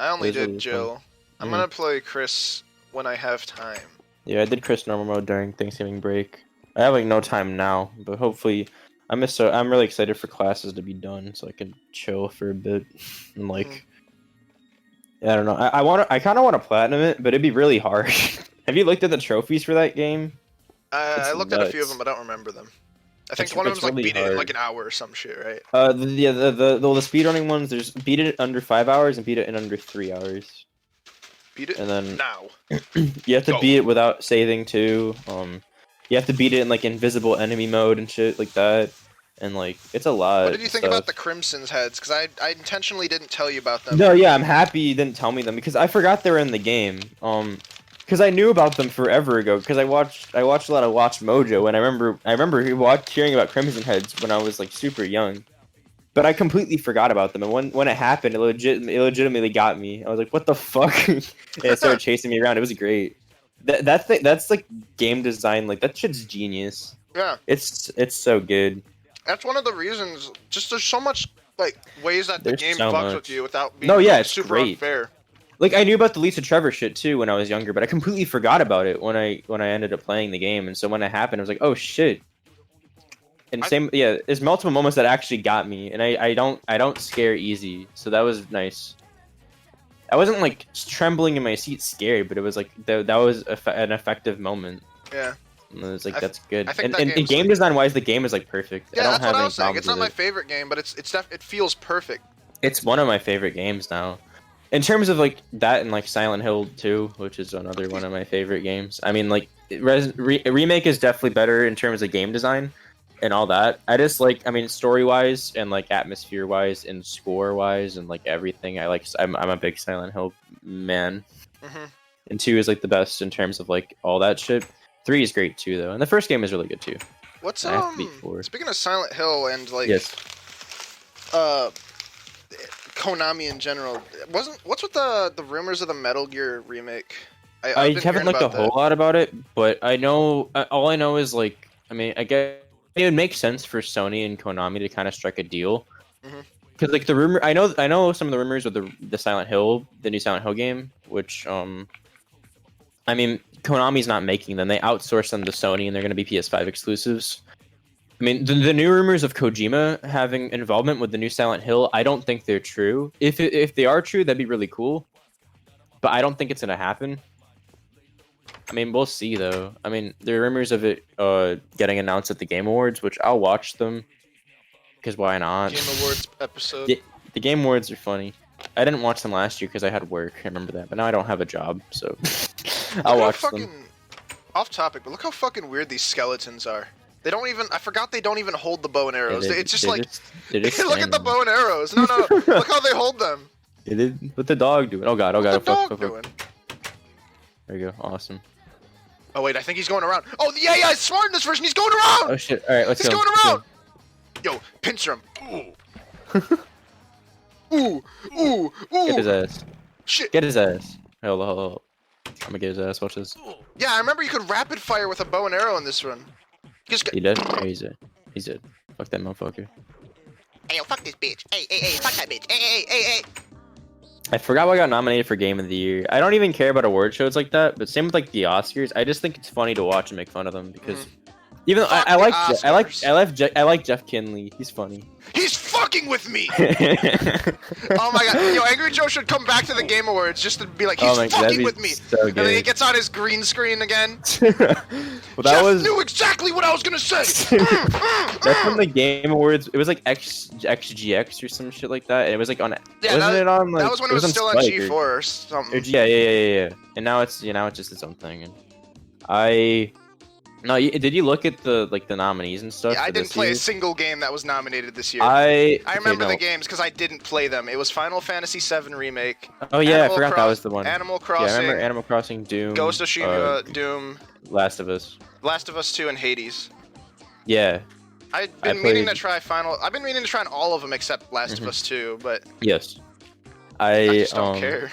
I only did really Joe. I'm gonna play Chris when I have time. Yeah, I did Chris normal mode during Thanksgiving break. I have like no time now, but hopefully, I'm really excited for classes to be done so I can chill for a bit and like, I don't know. I kind of want to platinum it, but it'd be really hard. Have you looked at the trophies for that game? I looked at a few of them, but I don't remember them. I think one of them's like beat it in like an hour or some shit, right? The speedrunning ones, there's beat it under 5 hours and beat it in under 3 hours. Beat it and then now. You have to beat it without saving too. You have to beat it in like invisible enemy mode and shit like that, and like it's a lot. What did you think about the Crimson's heads? Because I intentionally didn't tell you about them. No, yeah, I'm happy you didn't tell me them because I forgot they were in the game. Because I knew about them forever ago. Because I watched a lot of Watch Mojo, and I remember hearing about Crimson Heads when I was like super young. But I completely forgot about them, and when it happened, it legitimately got me. I was like, "What the fuck?" And it started chasing me around. It was great. That's like game design. Like that shit's genius. Yeah. It's so good. That's one of the reasons. Just there's so much like ways that the game fucks with you without being it's super great. unfair. Like I knew about the Lisa Trevor shit too when I was younger, but I completely forgot about it when I ended up playing the game. And so when it happened, I was like, "Oh shit." And there's multiple moments that actually got me, and I don't scare easy, so that was nice. I wasn't like trembling in my seat scared, but it was like that was an effective moment. Yeah. And it was like that's good. And game design wise, the game is like perfect. Yeah, that's what I was saying. It's not my favorite game, but it feels perfect. It's one of my favorite games now. In terms of like that and like Silent Hill 2, which is another one of my favorite games. I mean, like remake is definitely better in terms of game design and all that. I just like, I mean, story wise and like atmosphere wise and score wise and like everything. I'm a big Silent Hill man. And 2 is like the best in terms of like all that shit. 3 is great too though, and the first game is really good too. What's speaking of Silent Hill and like Konami in general, what's with the rumors of the Metal Gear remake? I haven't looked a whole lot about it, but I know all I know is like, I mean, I guess it would make sense for Sony and Konami to kind of strike a deal, because like the rumor, I know some of the rumors with the Silent Hill, the new Silent Hill game, which I mean, Konami's not making them; they outsource them to Sony, and they're going to be PS5 exclusives. I mean, the new rumors of Kojima having involvement with the new Silent Hill, I don't think they're true. If they are true, that'd be really cool, but I don't think it's going to happen. I mean, we'll see though. I mean, there are rumors of it getting announced at the Game Awards, which I'll watch them because why not? Game Awards episode. The Game Awards are funny. I didn't watch them last year because I had work. I remember that, but now I don't have a job, so I'll watch them. Off topic, but look how fucking weird these skeletons are. They don't even. I forgot they don't even hold the bow and arrows. It's just like look at the bow and arrows. No, look how they hold them. What the dog doing? Oh god, What's the dog doing? There you go, awesome. Oh wait, I think he's going around. Oh yeah, it's smart in this version. He's going around. Oh shit! All right, let's go. He's going around. Yo, pincer him. Ooh. Ooh. Get his ass. Shit. Get his ass. Hold. I'm gonna get his ass. Watch this. Yeah, I remember you could rapid fire with a bow and arrow in this run. He dead? Oh, he's dead. He's dead. Fuck that motherfucker. Hey, yo, fuck this bitch. Hey, fuck that bitch. Hey. I forgot what got nominated for Game of the Year. I don't even care about award shows like that, but same with like the Oscars. I just think it's funny to watch and make fun of them because even though Fuck I the like Oscars. I like Jeff Kinley. He's funny. He's fucking with me. Oh my god, yo, Angry Joe should come back to the Game Awards just to be like, he's fucking with me. So and then he gets on his green screen again. Well, Jeff knew exactly what I was gonna say. That's from the Game Awards. It was like XGX or some shit like that. And it was like on. Yeah, wasn't it on like? That was when it was still on G4 or something. Yeah. And now it's just its own thing. And did you look at the nominees and stuff? Yeah, I didn't play a single game that was nominated this year. I remember the games because I didn't play them. It was Final Fantasy VII Remake. Oh yeah, I forgot that was the one. Animal Crossing. Yeah, I remember Animal Crossing, Doom. Ghost of Tsushima, Doom. Last of Us. Last of Us 2 and Hades. Yeah. I've been meaning to try all of them except Last of Us 2, but yes. I just don't care.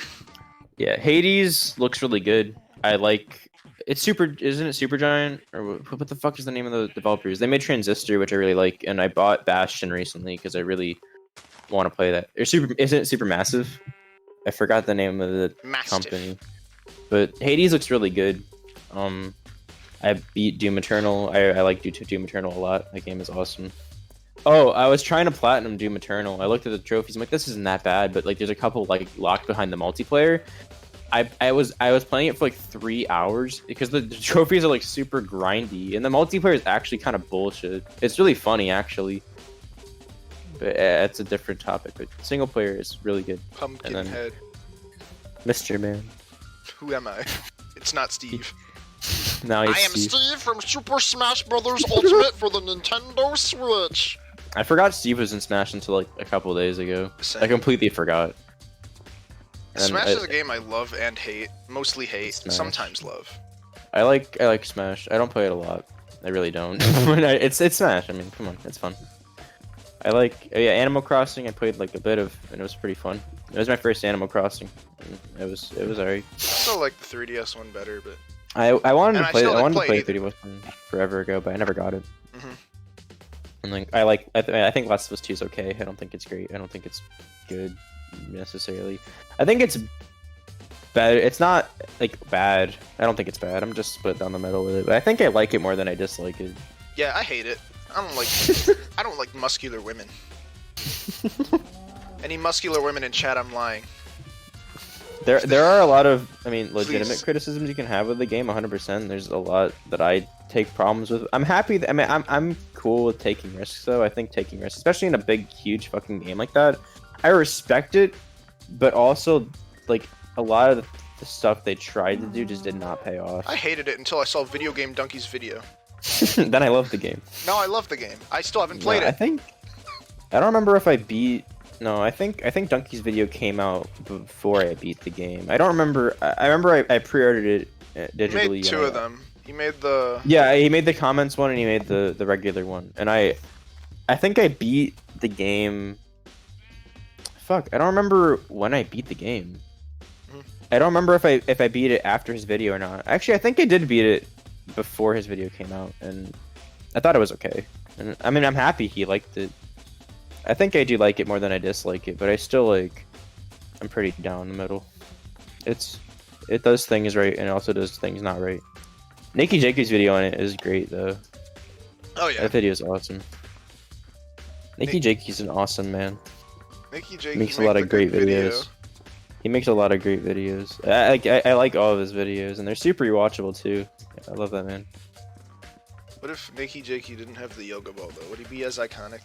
Yeah, Hades looks really good. I like. It's isn't it Supergiant? Or what the fuck is the name of the developers? They made Transistor, which I really like, and I bought Bastion recently because I really want to play that. Isn't it Supermassive? I forgot the name of the company. But Hades looks really good. I beat Doom Eternal. I like Doom Eternal a lot. That game is awesome. Oh, I was trying to platinum Doom Eternal. I looked at the trophies. I'm like, this isn't that bad, but like, there's a couple like locked behind the multiplayer. I was playing it for like 3 hours because the trophies are like super grindy and the multiplayer is actually kind of bullshit. It's really funny actually, but it's a different topic. But single player is really good. Pumpkinhead. Mr. Man. Who am I? It's not Steve. No, I am Steve from Super Smash Bros. Ultimate for the Nintendo Switch. I forgot Steve was in Smash until like a couple days ago. Same. I completely forgot. Smash is a game I love and hate. Mostly hate. Smash. Sometimes love. I like Smash. I don't play it a lot. I really don't. It's Smash. I mean, come on, it's fun. I like Animal Crossing. I played like a bit of, and it was pretty fun. It was my first Animal Crossing. It was alright. I still like the 3DS one better, but I wanted to play. I wanted to play either. 3DS one forever ago, but I never got it. Mhm. And like I think Last of Us 2 is okay. I don't think it's great. I don't think it's good necessarily. I think it's bad. It's not like bad. I don't think it's bad. I'm just split down the middle with it. But I think I like it more than I dislike it. Yeah, I hate it. I don't like muscular women. Any muscular women in chat, I'm lying. There are a lot of, legitimate Please. criticisms you can have with the game. 100%. There's a lot that I take problems with. I'm happy. I'm cool with taking risks though. I think taking risks, especially in a big, huge fucking game like that, I respect it. But also, like, a lot of the stuff they tried to do just did not pay off. I hated it until I saw Video Game Donkey's video. Then I loved the game. No, I love the game. I still haven't played it. I don't remember if I beat. No, I think Donkey's video came out before I beat the game. I don't remember. I remember I pre-ordered it digitally. He made two of them. He made the. Yeah, he made the comments one and he made the regular one. And I think I beat the game. Fuck, I don't remember when I beat the game. I don't remember if I beat it after his video or not. Actually, I think I did beat it before his video came out, and I thought it was okay. And I mean, I'm happy he liked it. I think I do like it more than I dislike it, but I still I'm pretty down the middle. It does things right, and it also does things not right. Nikki Jakey's video on it is great, though. Oh yeah. That video is awesome. Nikki Jakey's an awesome man. Nikki Jakey makes a lot of great videos. He makes a lot of great videos. I like all of his videos, and they're super rewatchable too. I love that man. What if Nikki Jakey didn't have the yoga ball though? Would he be as iconic?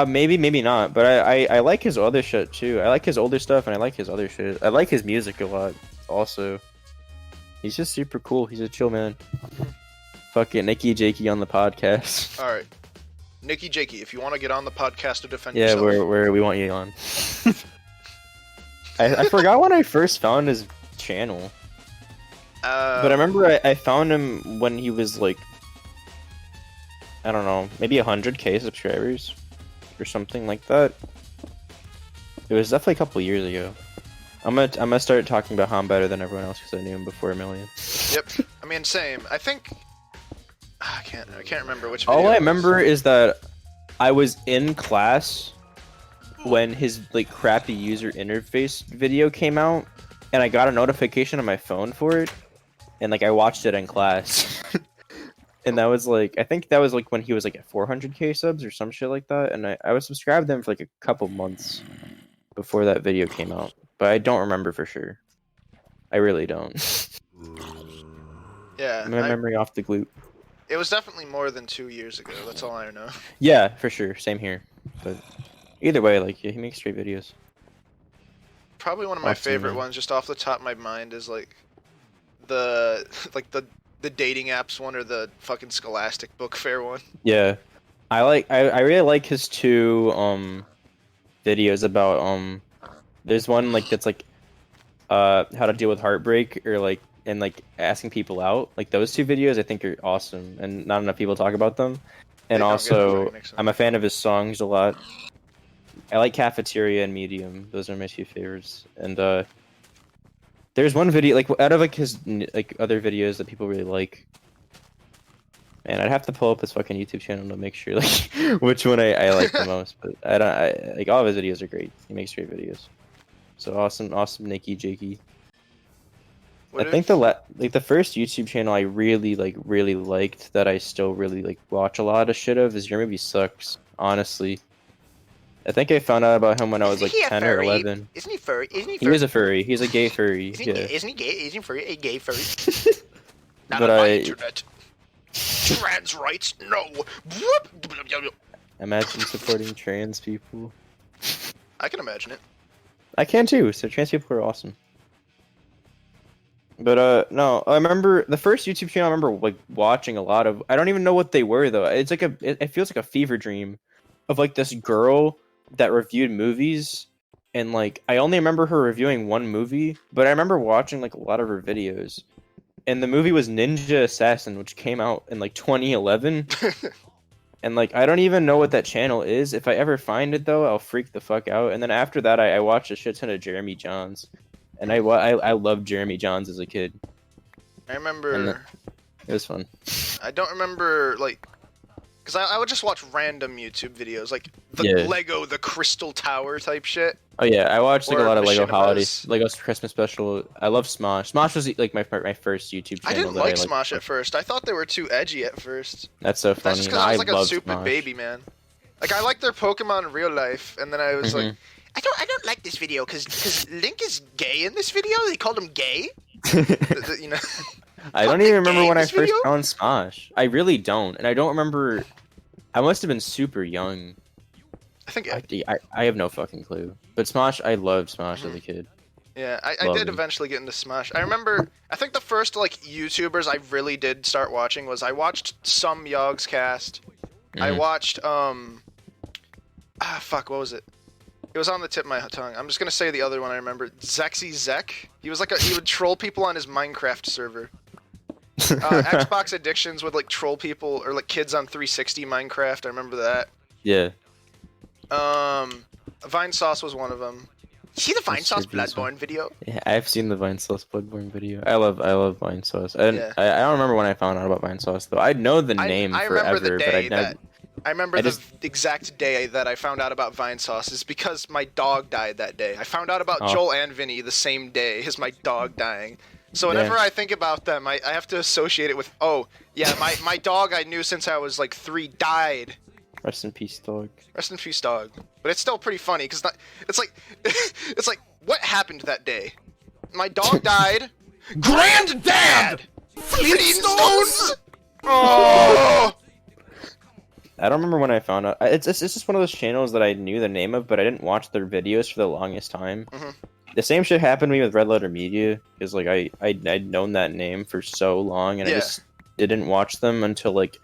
Maybe not. But I like his other shit too. I like his older stuff, and I like his other shit. I like his music a lot. Also, he's just super cool. He's a chill man. Fuck it, Nikki Jakey on the podcast. All right, Nikki Jakey, if you want to get on the podcast to defend yeah, yourself. where we want you on. I forgot when I first found his channel. But I remember I found him when he was like, I don't know, maybe 100k subscribers or something like that. It was definitely a couple years ago. I'm gonna start talking about how I'm better than everyone else because I knew him before 1 million. Yep. I mean, same. I think I can't remember which video. All I remember is that I was in class when his like crappy user interface video came out, and I got a notification on my phone for it, and like I watched it in class. And that was like, I think that was like when he was like at 400k subs or some shit like that, and I was subscribed to him for like a couple months before that video came out, but I don't remember for sure. I really don't. Yeah, My memory off the glute. it was definitely more than 2 years ago. That's all I know. Yeah, for sure. Same here. But either way, like yeah, he makes great videos. Probably one of my Awesome, favorite man. ones, just off the top of my mind, is like the the dating apps one or the fucking Scholastic Book Fair one. Yeah, I really like his two videos about there's one like that's like how to deal with heartbreak or like and like asking people out. Like those two videos I think are awesome and not enough people talk about them. And They don't get enough also recognition. I'm a fan of his songs a lot. I like Cafeteria and Medium. Those are my two favorites. And there's one video like out of like his like other videos that people really like. And I'd have to pull up his fucking YouTube channel to make sure like which one I like the most. But I like all of his videos are great. He makes great videos. So awesome Nikki Jakey. What I think the first YouTube channel I really liked that I still really like watch a lot of shit of is Your Movie Sucks. Honestly, I think I found out about him when I was like 10 or 11. Isn't he furry? Isn't he He is a furry. He's a gay furry. Yeah. Isn't he gay? Isn't he furry? A gay furry? Not But on my I- internet. Trans rights? No. Imagine supporting trans people. I can imagine it. I can too. So trans people are awesome. But no, I remember the first YouTube channel. I remember like watching a lot of. I don't even know what they were though. It's like it feels like a fever dream, of like this girl that reviewed movies, and like I only remember her reviewing one movie, but I remember watching like a lot of her videos, and the movie was Ninja Assassin, which came out in like 2011. And like I don't even know what that channel is. If I ever find it though, I'll freak the fuck out. And then after that, I watched a shit ton of Jeremy Johns, and I loved Jeremy Johns as a kid. I remember. It was fun. I don't remember like, cause I would just watch random YouTube videos like the Yeah. Lego the Crystal Tower type shit. Oh yeah, I watched like Or a lot of Lego Machinimas. holidays, Lego's Christmas special. I love Smosh. Smosh was like my first YouTube channel. I didn't that like liked. Smosh at first. I thought they were too edgy at first. That's so That's funny. just No, because I was like a love stupid Smosh. baby, man. Like I liked their Pokemon in real life, and then I was like, Mhm. I don't like this video because Link is gay in this video. They called him gay. You know. I don't Fucking even remember gay when in I this first video? found Smosh. I really don't, and I don't remember. I must have been super young. I think I have no fucking clue. But Smosh, I loved Smosh as a kid. yeah, I Love did him. eventually get into Smash. I remember. I think the first like YouTubers I really did start watching was I watched some Yogscast. I Mhm. watched fuck, what was it? It was on the tip of my tongue. I'm just gonna say the other one I remember. Zexy Zek. He was like he would troll people on his Minecraft server. Xbox Addictions would like troll people or like kids on 360 Minecraft. I remember that. Yeah. Vine Sauce was one of them. You see the Vine Mr. Sauce Diesel. Bloodborne video? Yeah, I've seen the Vine Sauce Bloodborne video. I love Vine Sauce. And Yeah. I don't remember when I found out about Vine Sauce though. I know the name I remember forever, the but I day never. that I remember I the just- exact day that I found out about Vine Sauce is because my dog died that day. I found out about Oh. Joel and Vinny the same day as my dog dying. So whenever Yeah. I think about them, I have to associate it with, oh, yeah, my dog I knew since I was like 3 died. Rest in peace, dog. Rest in peace, dog. But it's still pretty funny because it's like it's like what happened that day? My dog died. Granddad. Flintstones. Oh. I don't remember when I found out. It's just one of those channels that I knew the name of, but I didn't watch their videos for the longest time. Mhm. The same shit happened to me with Red Letter Media, because like I'd known that name for so long, and I Yeah. just didn't watch them until like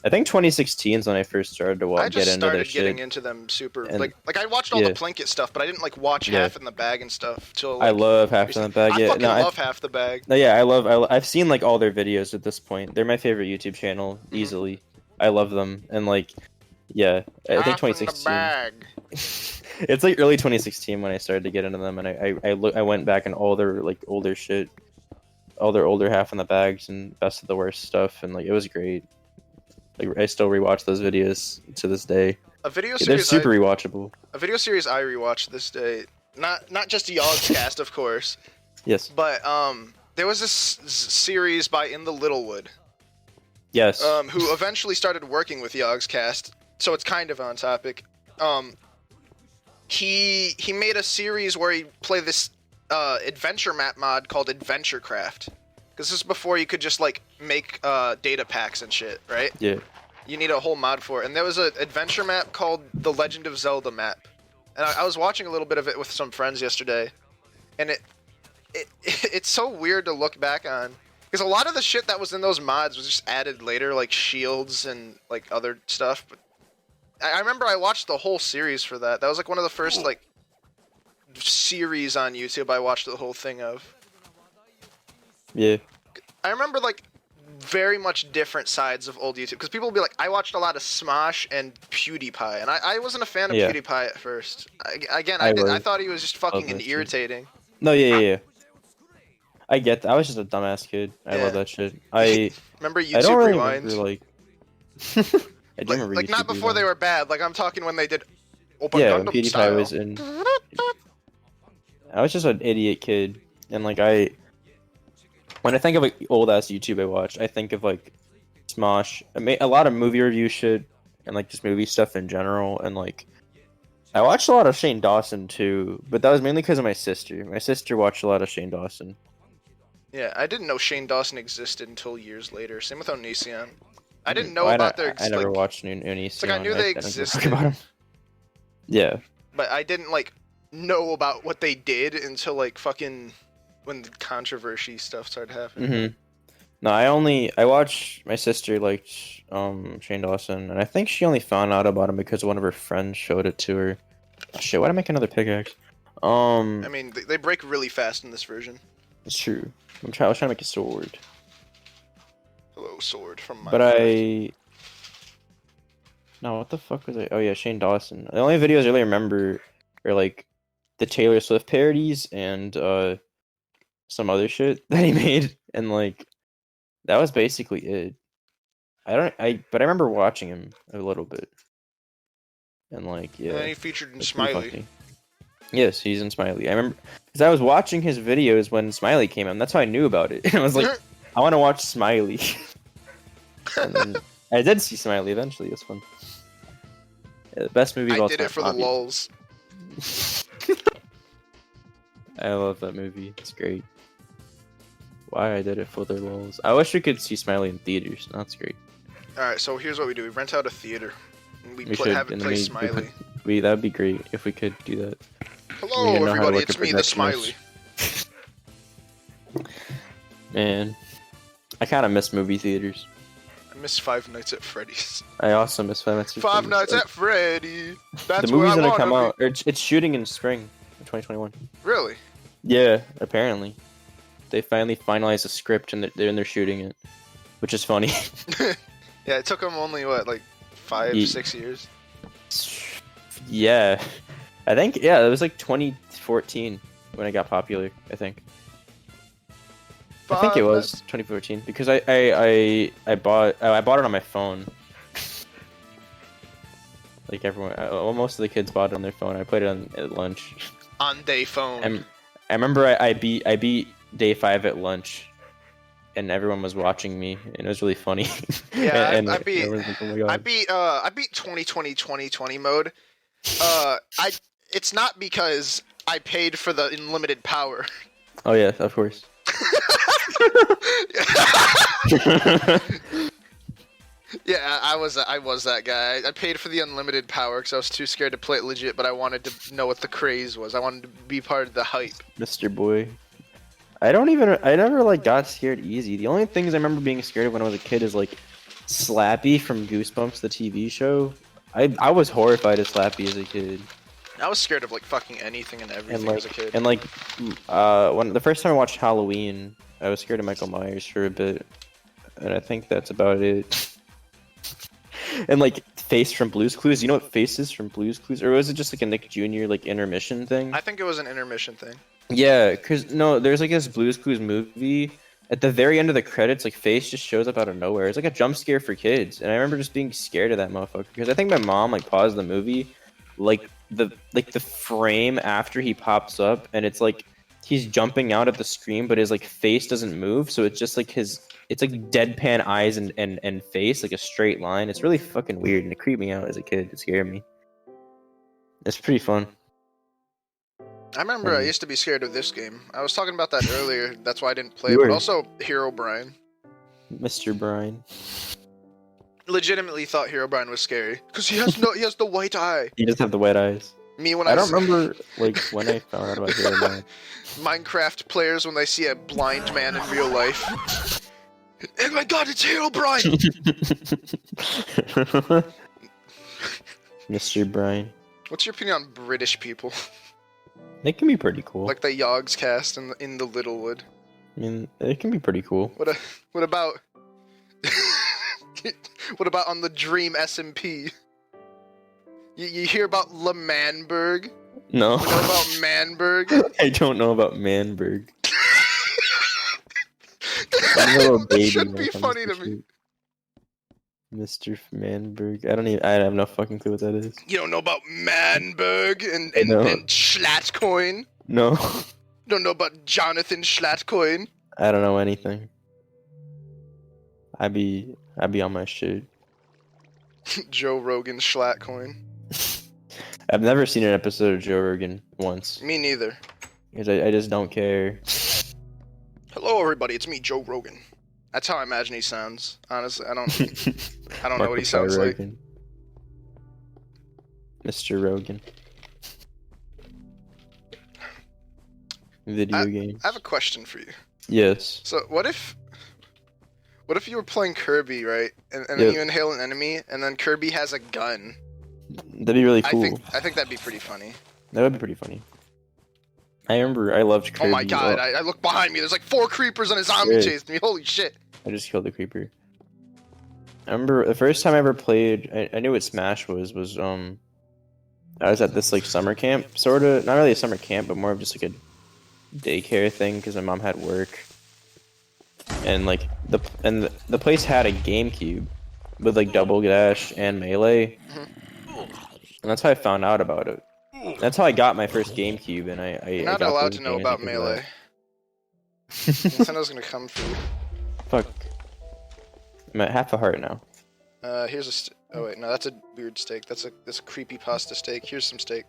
I think 2016 is when I first started to I get just into their started getting shit. into them super And- like I watched all the yeah. Plinkett stuff, but I didn't like watch Yeah. half in the bag and stuff till I like, love half in the bag. I Yeah, fucking no, love half the bag. no, yeah, I've seen like all their videos at this point. They're my favorite YouTube channel Mm-hmm. easily. I love them, and like, yeah, I think Half in the 2016. bag. It's like early 2016 when I started to get into them, and I went back and all their like older shit, all their older half in the bags and best of the worst stuff, and like it was great. Like I still rewatch those videos to this day. A video They're series. super rewatchable. A video series I rewatched this day. Not just Yogscast, of course. Yes. But there was this series by In the Littlewood. Yes. Who eventually started working with Yogscast, so it's kind of on topic. He made a series where he played this adventure map mod called AdventureCraft. Because this is before you could just like make data packs and shit, right? Yeah. You need a whole mod for it. And there was an adventure map called the Legend of Zelda map. And I was watching a little bit of it with some friends yesterday. And it's so weird to look back on. Because a lot of the shit that was in those mods was just added later, like shields and like other stuff. But I remember I watched the whole series for that. That was like one of the first like series on YouTube I watched the whole thing of. Yeah. I remember like very much different sides of old YouTube, because people will be like, I watched a lot of Smosh and PewDiePie, and I wasn't a fan of PewDiePie at first. I thought he was just fucking and irritating. No, yeah. I get that. I was just a dumbass kid. I love that shit. Remember YouTube I don't really Rewinds? remember, like... I do remember like YouTube not before Rewinds. they were bad. Like I'm talking when they did Open Yeah, when Gundam PewDiePie style. was in... I was just an idiot kid, and like when I think of like old ass YouTube I watched, I think of like Smosh. I made a lot of movie review shit and like just movie stuff in general, and like I watched a lot of Shane Dawson too, but that was mainly because of my sister. My sister watched a lot of Shane Dawson. Yeah, I didn't know Shane Dawson existed until years later. Same with Onision. I didn't know about their. I never watched Onision. It's like I knew they existed, yeah, but I didn't like know about what they did until like fucking when the controversy stuff started happening. Mm-hmm. No, I watched, my sister liked Shane Dawson, and I think she only found out about him because one of her friends showed it to her. Oh, shit, why'd I make another pickaxe? I mean, they break really fast in this version. It's true. I was trying to make a sword. Hello, sword from my. But no, what the fuck was I? Oh yeah, Shane Dawson. The only videos I really remember are like the Taylor Swift parodies and some other shit that he made, and like that was basically it. But I remember watching him a little bit, and like yeah. And then he featured in Smiley. Funny. Yes, he's in Smiley. I remember because I was watching his videos when Smiley came out. That's how I knew about it. And I was like, I want to watch Smiley. And then I did see Smiley eventually. It was fun. Yeah, the best movie of all time. I did it for the lulz. I love that movie. It's great. Why I did it for the lulz. I wish we could see Smiley in theaters. That's great. Alright, so here's what we do. We rent out a theater. And we should have it play Smiley. That would be great if we could do that. Hello, everybody. It's me, the Smiley. Man, I kind of miss movie theaters. I miss Five Nights at Freddy's. I also miss Five Nights at Freddy's. Five Nights at Freddy. That's the movie's where I gonna come wanna out. It's shooting in spring, 2021. Really? Yeah, apparently. They finally finalized the script and they're shooting it, which is funny. Yeah, it took them only what, like 5-6 years. Yeah, I think it was like 2014 when it got popular. I think it was 2014 because I bought it on my phone. Like everyone, most of the kids bought it on their phone. I played it at lunch. On day phone. I remember I beat day 5 at lunch, and everyone was watching me, and it was really funny. Yeah, I beat. Like, oh my God. I beat 2020 mode. It's not because I paid for the unlimited power. Oh yeah, of course. Yeah, I was that guy. I paid for the unlimited power because I was too scared to play it legit, but I wanted to know what the craze was. I wanted to be part of the hype. Mr. Boy. I never like got scared easy. The only things I remember being scared of when I was a kid is like Slappy from Goosebumps, the TV show. I was horrified of Slappy as a kid. I was scared of like fucking anything and everything as a kid. And like, when the first time I watched Halloween, I was scared of Michael Myers for a bit, and I think that's about it. And like Face from Blue's Clues, you know what Face is from Blue's Clues, or was it just like a Nick Jr. like intermission thing? I think it was an intermission thing. Yeah, cause no, there's like this Blue's Clues movie at the very end of the credits, like face just shows up out of nowhere. It's like a jump scare for kids, and I remember just being scared of that motherfucker because I think my mom like paused the movie, the frame after he pops up, and it's like he's jumping out at the screen, but his like face doesn't move, so it's just like it's like deadpan eyes and face, like a straight line. It's really fucking weird, and it creeped me out as a kid. It scared me. It's pretty fun. I remember I used to be scared of this game. I was talking about that earlier. That's why I didn't play You it. But were. also Hero Brian. Mr. Brian. Legitimately thought Hero Brian was scary because he has the white eye. You just have the wet eyes. Me when I don't remember like when I found out about Hero Brian. Minecraft players when they see a blind man in real life. Oh my god, it's Hero Brian! Mr. Brian. What's your opinion on British people? They can be pretty cool. Like the Yogscast in the Littlewood. I mean, it can be pretty cool. What about what about on the Dream SMP? You hear about Lemanberg? No. You know about Manberg? I don't know about Manberg. I'm a little That baby should when be it comes funny to shit. me. Mr. Manberg. I have no fucking clue what that is. You don't know about Manberg and No. Schlatcoin? No. You don't know about Jonathan Schlatcoin? I don't know anything. I be on my shit. Joe Rogan Schlatcoin. I've never seen an episode of Joe Rogan once. Me neither. Because I just don't care. Hello everybody, it's me, Joe Rogan. That's how I imagine he sounds. Honestly, I don't know what he sounds like. Mr. Rogan. Video game. I have a question for you. Yes. So what if you were playing Kirby, right? And then Yep. you inhale an enemy, and then Kirby has a gun. That'd be really cool. I think that'd be pretty funny. That would be pretty funny. I remember I loved Kirby. Oh my god, I look behind me, there's like 4 creepers and a zombie Shit. chasing me, holy shit. I just killed the creeper. I remember the first time I ever played, I knew what Smash was I was at this like summer camp, sorta, not really a summer camp, but more of just like a daycare thing because my mom had work. And like the place had a GameCube with like Double Dash and Melee. And that's how I found out about it. That's how I got my first GameCube, and You're not got allowed those to know games about because of Melee. that. Nintendo's gonna come for you. Fuck. I'm at half a heart now. Here's oh wait, no, that's a weird steak. That's a creepy pasta steak. Here's some steak.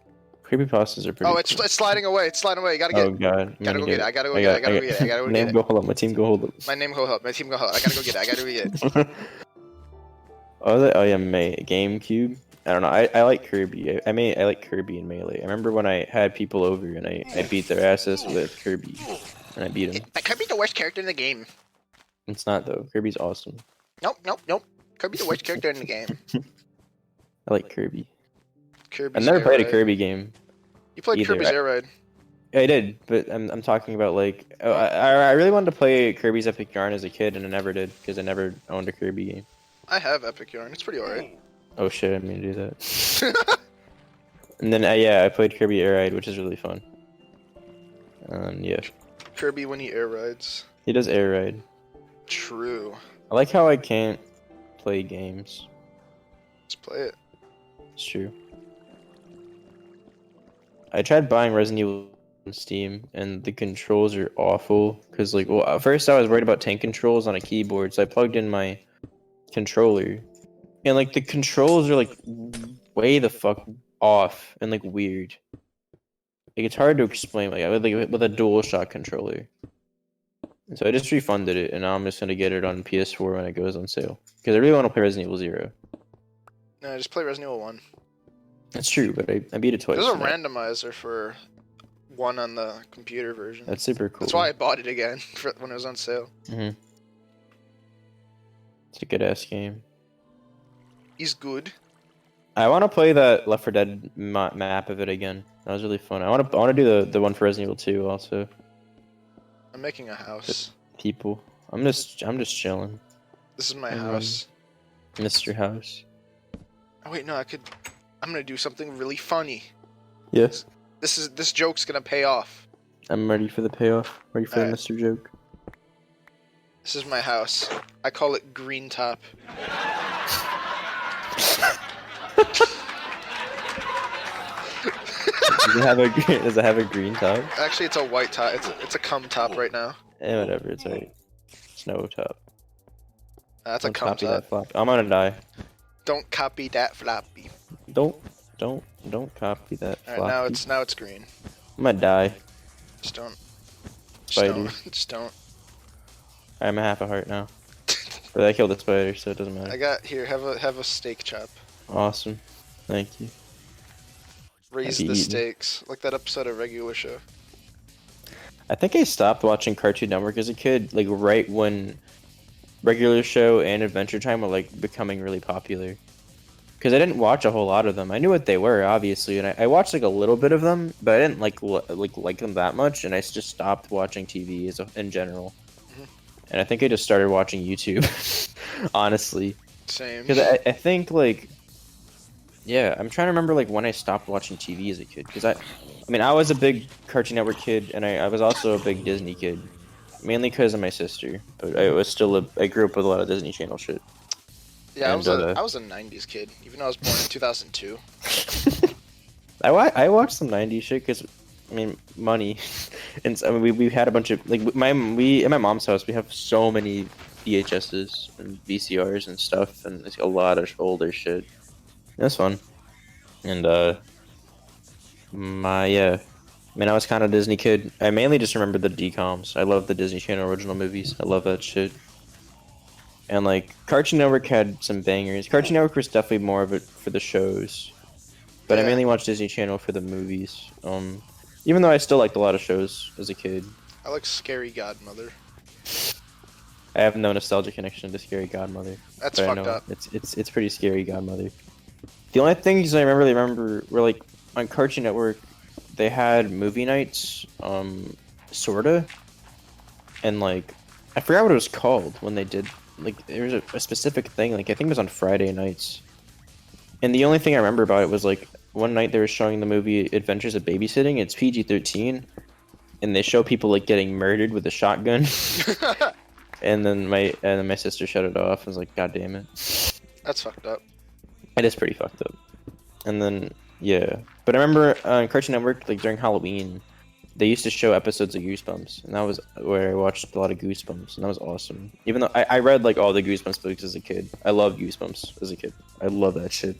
Creepypastas are pretty Oh, it's sliding away. It's sliding away. You gotta get Oh god. Gotta go get it. I gotta go get it. I gotta go get it. I gotta go Name get go it. hold up. My team go hold up. My name go help. My team go help. I gotta go get it. I gotta go get it. Oh yeah, GameCube. I don't know. I like Kirby. I like Kirby and Melee. I remember when I had people over and I beat their asses with Kirby, and I beat him. Kirby's the worst character in the game. It's not though. Kirby's awesome. Nope. Kirby's the worst character in the game. I like Kirby. Kirby's I've never Air played a Ride. Kirby game. You played either. Kirby's Air Ride. I did, but I'm talking about like I really wanted to play Kirby's Epic Yarn as a kid, and I never did because I never owned a Kirby game. I have Epic Yarn. It's pretty alright. Oh shit! I didn't mean to do that. And then I played Kirby Air Ride, which is really fun. Yeah. Kirby when he air rides. He does Air Ride. True. I like how I can't play games. Let's play it. It's true. I tried buying Resident Evil on Steam, and the controls are awful. Cause like, well, at first I was worried about tank controls on a keyboard, so I plugged in my controller, and like the controls are like way the fuck off and like weird. Like it's hard to explain. Like with a DualShock controller. And so I just refunded it, and now I'm just gonna get it on PS4 when it goes on sale. Because I really want to play Resident Evil 0. No, just play Resident Evil 1. That's true, but I beat it twice. There's a now. randomizer for 1 on the computer version. That's super cool. That's why I bought it again when it was on sale. It's a good ass game. He's good. I want to play that Left 4 Dead map of it again. That was really fun. I want to do the one for Resident Evil 2 also. I'm making a house. People, I'm just chilling. This is my house. Mr. House. Oh wait, no, I'm gonna do something really funny. Yes. This joke's gonna pay off. I'm ready for the payoff. Ready for the Alright. Mr. Joke. This is my house. I call it Green Top. Does it have a green top? Actually, it's a white top. It's a cum top right now. Whatever. It's alright. Snow top. That's a Don't cum copy top. that flop. I'm gonna die. Don't copy that floppy. Don't copy that. All right, now it's green. I'm gonna die. Just don't. Spider. Just don't. I'm a half a heart now. But I killed the spider, so it doesn't matter. I got here. Have a steak chop. Awesome. Thank you. Raise the stakes, like that episode of Regular Show. I think I stopped watching Cartoon Network as a kid, like right when Regular Show and Adventure Time were like becoming really popular. Because I didn't watch a whole lot of them. I knew what they were, obviously, and I watched like a little bit of them, but I didn't like them that much, and I just stopped watching TV in general. And I think I just started watching YouTube, honestly. Same. Because I think like, yeah, I'm trying to remember like when I stopped watching TV as a kid. Because I mean, I was a big Cartoon Network kid, and I was also a big Disney kid, mainly because of my sister. But I grew up with a lot of Disney Channel shit. Yeah, and, I was a '90s kid, even though I was born in 2002. I watched some '90s shit because, I mean, money, and I mean, we had a bunch of like at my mom's house we have so many VHSs and VCRs and stuff, and it's a lot of older shit. That's fun, and I mean, I was kind of a Disney kid. I mainly just remember the DComs. I love the Disney Channel original movies. I love that shit. And like Cartoon Network had some bangers. Cartoon Network was definitely more of it for the shows, but I mainly watched Disney Channel for the movies. Even though I still liked a lot of shows as a kid. I like Scary Godmother. I have no nostalgia connection to Scary Godmother. That's but fucked I know up. It's pretty Scary Godmother. The only things I really remember were like on Cartoon Network, they had movie nights, sorta, and like I forgot what it was called when they did. Like there was a specific thing. Like I think it was on Friday nights, and the only thing I remember about it was like one night they were showing the movie Adventures of Babysitting. It's PG-13, and they show people like getting murdered with a shotgun. and then my sister shut it off. I was like, God damn it. That's fucked up. It is pretty fucked up. And then yeah, but I remember on Cartoon Network like during Halloween, they used to show episodes of Goosebumps, and that was where I watched a lot of Goosebumps, and that was awesome. Even though I read like all the Goosebumps books as a kid. I loved Goosebumps as a kid. I love that shit.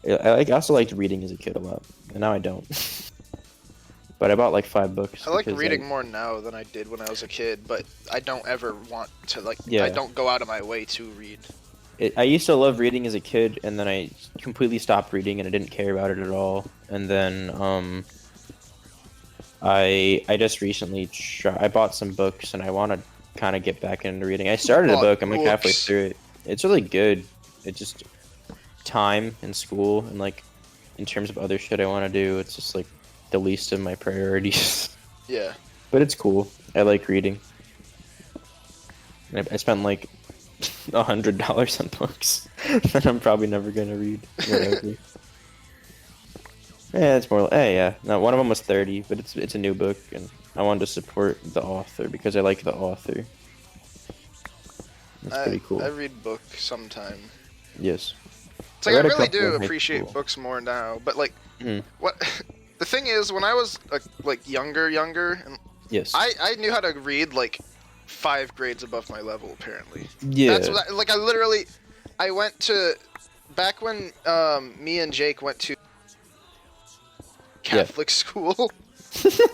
I also liked reading as a kid a lot, and now I don't. But I bought like 5 books. I like reading more now than I did when I was a kid, but I don't ever want to like. Yeah. I don't go out of my way to read. I used to love reading as a kid, and then I completely stopped reading, and I didn't care about it at all. And then I just recently I bought some books, and I want to kind of get back into reading. I started a book. I'm like halfway through it. It's really good. It just time in school and like in terms of other shit I want to do, it's just like the least of my priorities. Yeah. But it's cool. I like reading. I spent like $100 on books that I'm probably never gonna read. Whatever. Yeah, it's more. Yeah. No, one of them was 30, but it's a new book, and I wanted to support the author because I like the author. That's pretty cool. I read books sometime. Yes. It's like I really do appreciate books more now, but like, what the thing is, when I was like younger, and yes, I knew how to read like 5 grades above my level apparently. Yeah. That's what like I went to back when me and Jake went to Catholic school.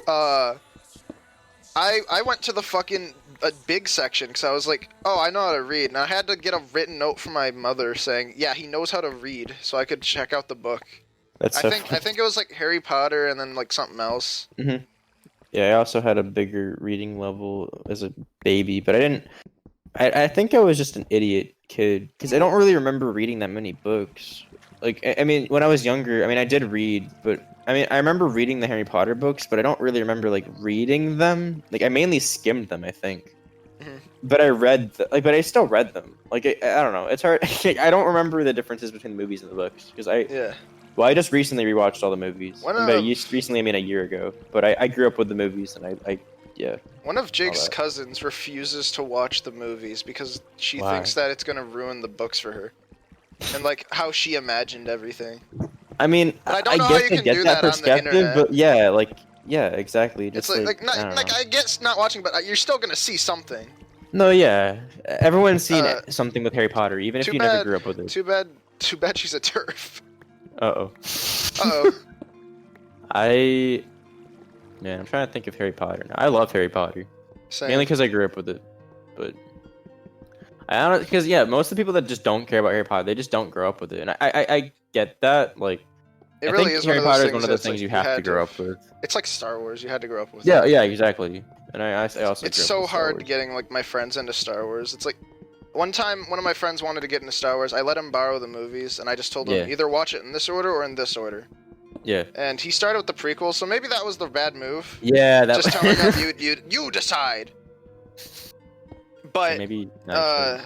I went to the fucking a big section because I was like, oh, I know how to read, and I had to get a written note from my mother saying, yeah, he knows how to read, so I could check out the book. That's I think it was like Harry Potter and then like something else. Mm-hmm. Yeah, I also had a bigger reading level as a baby, but I didn't. I think I was just an idiot kid because I don't really remember reading that many books. Like, I mean, when I was younger, I mean, I did read, but I mean, I remember reading the Harry Potter books, but I don't really remember like reading them. Like, I mainly skimmed them, I think. Mm-hmm. But I read, but I still read them. Like, I don't know. It's hard. I don't remember the differences between the movies and the books because Well, I just recently rewatched all the movies. Recently, I mean a year ago. But I grew up with the movies, and I yeah. One of Jake's that. cousins refuses to watch the movies because she Why? thinks that it's gonna ruin the books for her, and like how she imagined everything. I mean, But I don't I know how guess you I can get do that that on the perspective, internet. but yeah, like, yeah, exactly. It's Just like I don't know. I guess not watching, but you're still gonna see something. No, yeah. Everyone's seen something with Harry Potter, even if Too you never bad. grew up with it. Too bad she's a turf. Uh-oh. Uh-oh. Man, I'm trying to think of Harry Potter now. I love Harry Potter. Same. Mainly because I grew up with it. But I don't know, because yeah, most of the people that just don't care about Harry Potter, they just don't grow up with it. And I get that. Like, It I really think is Harry one of Potter those is one of those things you have to grow up with. It's like Star Wars. You had to grow up with Yeah, it. yeah, exactly. And I also It's grew up so with Star hard Wars. getting like my friends into Star Wars. It's like one time one of my friends wanted to get into Star Wars. I let him borrow the movies, and I just told him either watch it in this order or in this order. Yeah. And he started with the prequels, so maybe that was the bad move. Yeah, that Just telling him you decide. But maybe I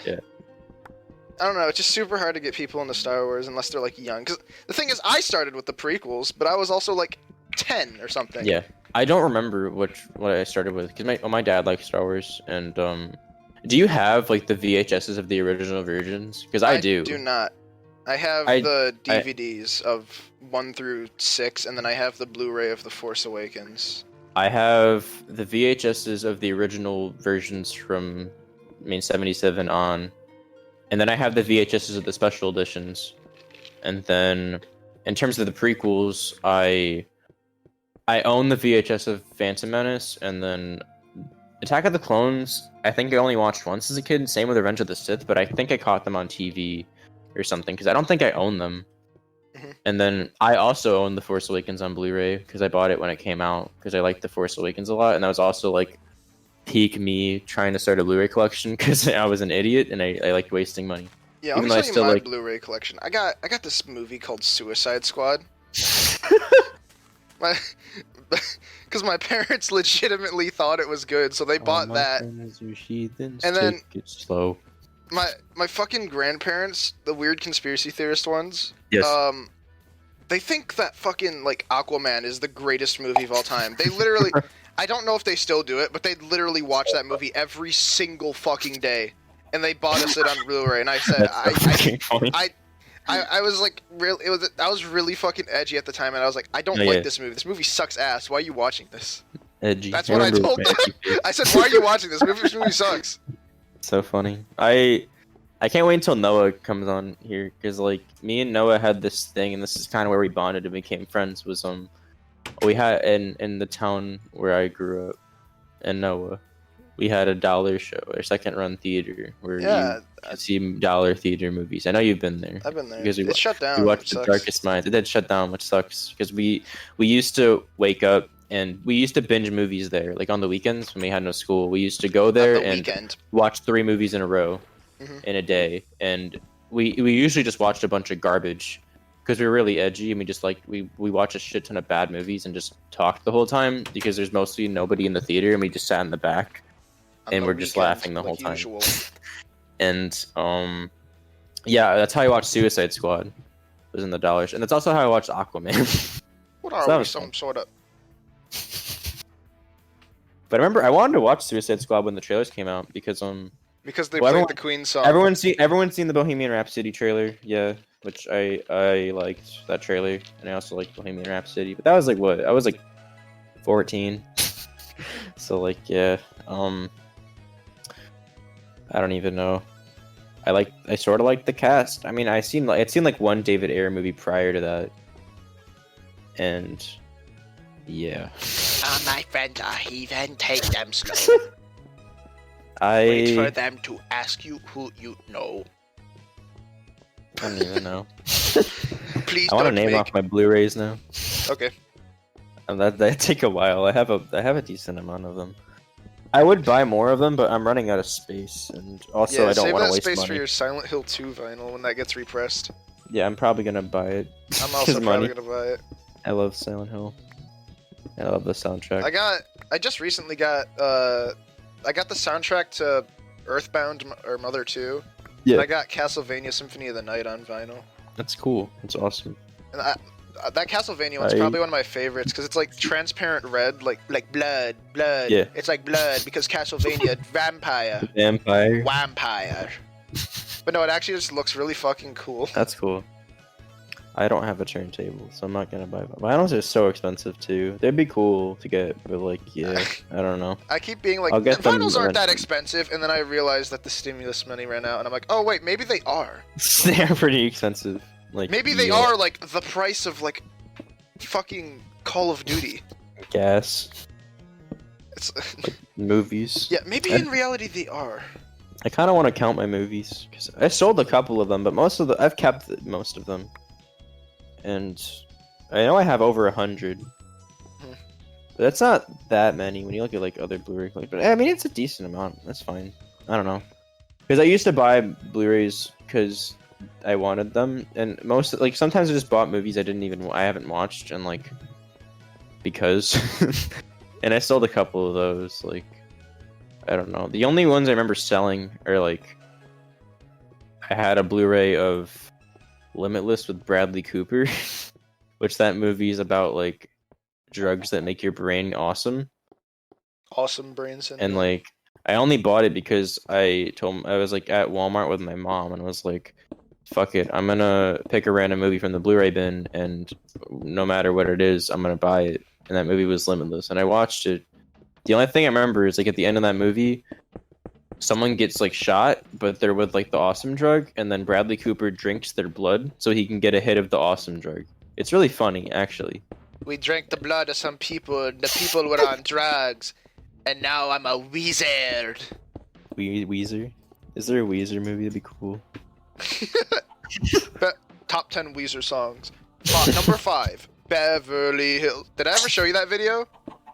don't know. It's just super hard to get people into Star Wars unless they're like young. Because the thing is, I started with the prequels, but I was also like 10 or something. Yeah, I don't remember what I started with because my dad likes Star Wars, and do you have like the VHSs of the original versions? Because I do. I do not. I have the DVDs of 1 through 6, and then I have the Blu-ray of The Force Awakens. I have the VHSs of the original versions from, 77 on, and then I have the VHSs of the special editions, and then in terms of the prequels, I own the VHS of Phantom Menace, and then Attack of the Clones. I think I only watched once as a kid. Same with Revenge of the Sith, but I think I caught them on TV or something because I don't think I own them. Mm-hmm. And then I also own The Force Awakens on Blu-ray because I bought it when it came out because I liked The Force Awakens a lot, and that was also like peak me trying to start a Blu-ray collection because I was an idiot and I liked wasting money. Yeah, let me tell you my Blu-ray collection. I got this movie called Suicide Squad. Because my parents legitimately thought it was good, so they bought that. And then it's slow. My fucking grandparents, the weird conspiracy theorist ones, yes. They think that fucking like Aquaman is the greatest movie of all time. They literally, I don't know if they still do it, but they literally watch that movie every single fucking day, and they bought us it on Blu-ray. And I said, I was like, I was really fucking edgy at the time, and I was like, I don't like this movie. This movie sucks ass. Why are you watching this? Edgy. That's what I told them. I said, why are you watching this movie? This movie sucks. So funny. I can't wait until Noah comes on here because like me and Noah had this thing, and this is kind of where we bonded and became friends. Was we had in the town where I grew up, in Noah, we had a dollar show, a second run theater where you could see dollar theater movies. I know you've been there. I've been there. Because it's shut down. We watched The Darkest Minds. It did shut down, which sucks because we used to wake up and we used to binge movies there, like on the weekends when we had no school. We used to go there and watch 3 movies in a row in a day, and we usually just watched a bunch of garbage because we were really edgy, and we just like we watched a shit ton of bad movies and just talked the whole time because there's mostly nobody in the theater, and we just sat in the back and we're just laughing the whole time. And yeah, that's how I watched Suicide Squad. Was in the dollars, and that's also how I watched Aquaman. What are we, some sort of? But I remember I wanted to watch Suicide Squad when the trailers came out because they played the Queen song. Everyone's seen the Bohemian Rhapsody trailer, yeah, which I liked that trailer, and I also liked Bohemian Rhapsody. But that was like what I was like 14, so like yeah, I don't even know. I sort of like the cast. I mean, I'd seen like one David Ayer movie prior to that, and yeah. My friends are heathen. Take them slow. Wait for them to ask you who you know. I don't even know. Please. I want to name off my Blu-rays now. Okay. And that take a while. I have a decent amount of them. I would buy more of them, but I'm running out of space, and also I don't want to waste money. Save that space for your Silent Hill 2 vinyl when that gets repressed. Yeah, I'm probably gonna buy it. I'm also probably gonna buy it. I love Silent Hill. I love the soundtrack. I just recently got the soundtrack to Earthbound or Mother 2. Yeah. And I got Castlevania Symphony of the Night on vinyl. That's cool. That's awesome. And That Castlevania one's probably one of my favorites because it's like transparent red, like blood. Yeah. It's like blood because Castlevania vampire. Vampire. But no, it actually just looks really fucking cool. That's cool. I don't have a turntable, so I'm not gonna buy them. Vinyls are so expensive too. They'd be cool to get, but like, yeah, I don't know. I keep being like, I'll get them vinyls aren't that expensive, and then I realize that the stimulus money ran out, and I'm like, oh wait, maybe they are. They are pretty expensive. Like Maybe they are like the price of like fucking Call of Duty. Gas. It's like movies. Yeah, maybe in reality they are. I kind of want to count my movies because I sold a couple of them, but I've kept most of them. And I know I have over 100. But that's not that many when you look at like other Blu-ray collectors. But I mean, it's a decent amount. That's fine. I don't know. Because I used to buy Blu-rays because I wanted them, and sometimes I just bought movies I haven't watched, and like because, and I sold a couple of those. Like, I don't know. The only ones I remember selling are like I had a Blu-ray of Limitless with Bradley Cooper, which that movie is about like drugs that make your brain awesome. Awesome brain syndrome. And like I only bought it because I was like at Walmart with my mom and was like, fuck it, I'm gonna pick a random movie from the Blu-ray bin, and no matter what it is, I'm gonna buy it. And that movie was Limitless, and I watched it. The only thing I remember is like at the end of that movie, someone gets like shot, but they're with like the awesome drug, and then Bradley Cooper drinks their blood so he can get a hit of the awesome drug. It's really funny, actually. We drank the blood of some people. The people were on drugs, and now I'm a wizard. Weezer? Is there a Weezer movie? That'd be cool. Top 10 Weezer songs. Number 5, Beverly Hills. Did I ever show you that video?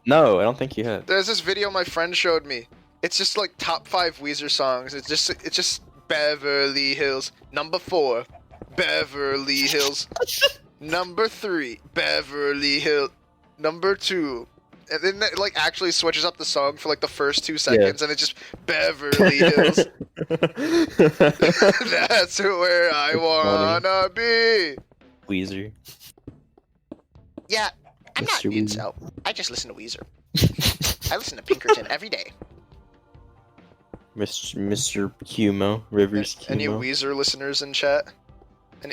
No, I don't think you had. There's this video my friend showed me. It's just like top 5 Weezer songs. It's just Beverly Hills. Number 4, Beverly Hills. Number 3, Beverly Hills. Number 2, and then it like actually switches up the song for like the first 2 seconds, and it's just Beverly Hills. That's where I wanna be. Weezer. Yeah, I'm not Mr. Weezer. so I just listen to Weezer. I listen to Pinkerton every day. Mr. Cumo, Rivers Cumo. Any Weezer listeners in chat? In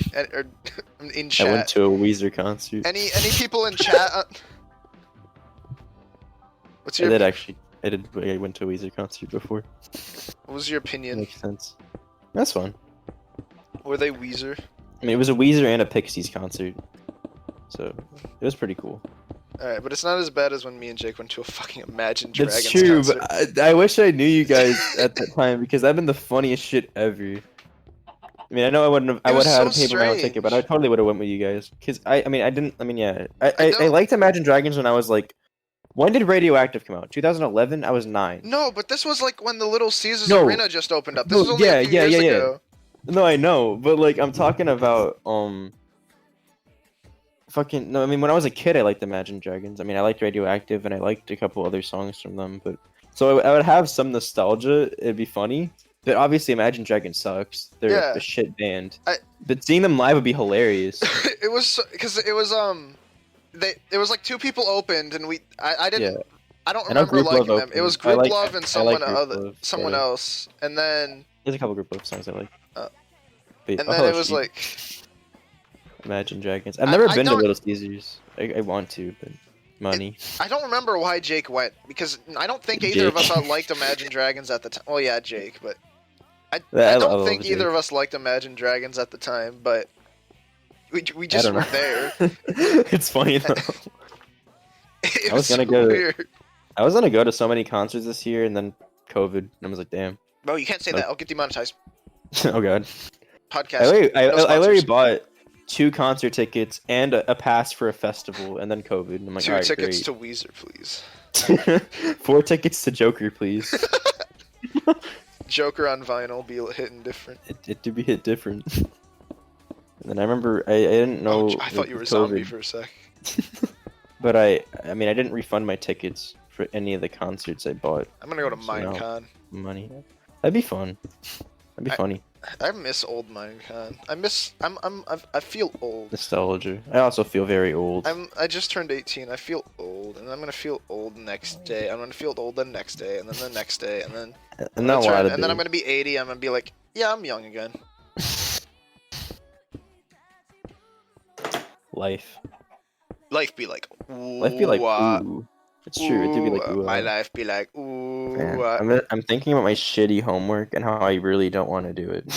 chat. I went to a Weezer concert. Any people in chat? What's your? I went to a Weezer concert before. What was your opinion? Makes sense. That's fun. Were they Weezer? I mean, it was a Weezer and a Pixies concert, so it was pretty cool. Alright, but it's not as bad as when me and Jake went to a fucking Imagine Dragons That's true, concert. but I wish I knew you guys at that time because that'd been the funniest shit ever. I mean, I know I would have had a paper round ticket, but I totally would have went with you guys. Cause I liked Imagine Dragons when I was like, when did Radioactive come out? 2011. I was 9. No, but this was like when the Little Caesars Arena just opened up. This was only yeah, a few years ago. No, I know, but like I'm talking about fucking no. I mean, when I was a kid, I liked Imagine Dragons. I mean, I liked Radioactive, and I liked a couple other songs from them. But so I would have some nostalgia. It'd be funny. But obviously, Imagine Dragons sucks. They're a shit band. But seeing them live would be hilarious. It was because it was was like 2 people opened, and I didn't. Yeah. I don't remember liking them. It was Group Love and someone else, and then there's a couple Group Love songs I like. And then it was like Imagine Dragons. I've never been to Little Caesars. I want to, but money. I don't remember why Jake went because I don't think either of us liked Imagine Dragons at the time. Well, yeah, Jake, but I don't think either of us liked Imagine Dragons at the time. But we just were there. It's funny though. I was gonna go. Weird. I was gonna go to so many concerts this year, and then COVID, and I was like, damn. No, you can't say that. I'll get demonetized. Oh god. Podcast. I literally bought 2 concert tickets and a pass for a festival, and then COVID. And I'm like, 2 tickets great. to Weezer, please. 4 tickets to Joker, please. Joker on vinyl be hitting different. It do be hit different. And then I remember I didn't know. I thought you were zombie for a sec. But I mean, I didn't refund my tickets for any of the concerts I bought. I'm gonna go to Minecon. Money. That'd be fun. That'd be funny. I miss old Minecon. I feel old. Nostalgia. I also feel very old. I just turned 18. I feel old, and I'm gonna feel old next day. I'm gonna feel old the next day, and then the next day, and then And not a lot of and then I'm days. gonna be 80. I'm gonna be like, yeah, I'm young again. Life. Life be like, ooh, Life be like, ooh. It's true. It do be like, ooh. My life be like, ooh. Man, I'm thinking about my shitty homework and how I really don't want to do it.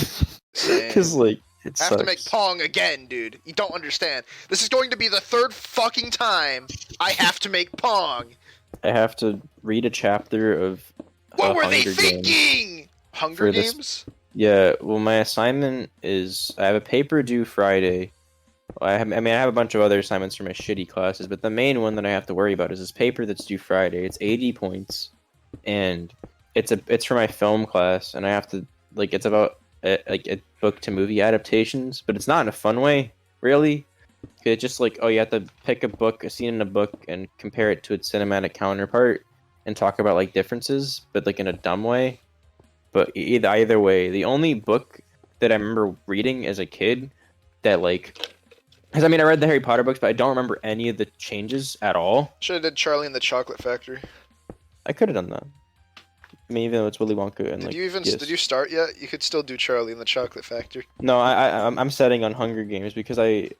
Same. Because, like, it I have sucks. to make Pong again, dude. You don't understand. This is going to be the third fucking time I have to make Pong. I have to read a chapter of What were they Hunger thinking? Games Hunger for Games? Yeah, well, my assignment is I have a paper due Friday. I have a bunch of other assignments for my shitty classes, but the main one that I have to worry about is this paper that's due Friday. It's 80 points, and it's for my film class, and I have to it's about a book to movie adaptations, but it's not in a fun way, really. It's just like, oh, you have to pick a scene in a book, and compare it to its cinematic counterpart, and talk about like differences, but like in a dumb way. But either way, the only book that I remember reading as a kid that because I read the Harry Potter books, but I don't remember any of the changes at all. Should have did Charlie and the Chocolate Factory. I could have done that. Even though it's Willy Wonka and Did you start yet? You could still do Charlie and the Chocolate Factory. No, I'm setting on Hunger Games because I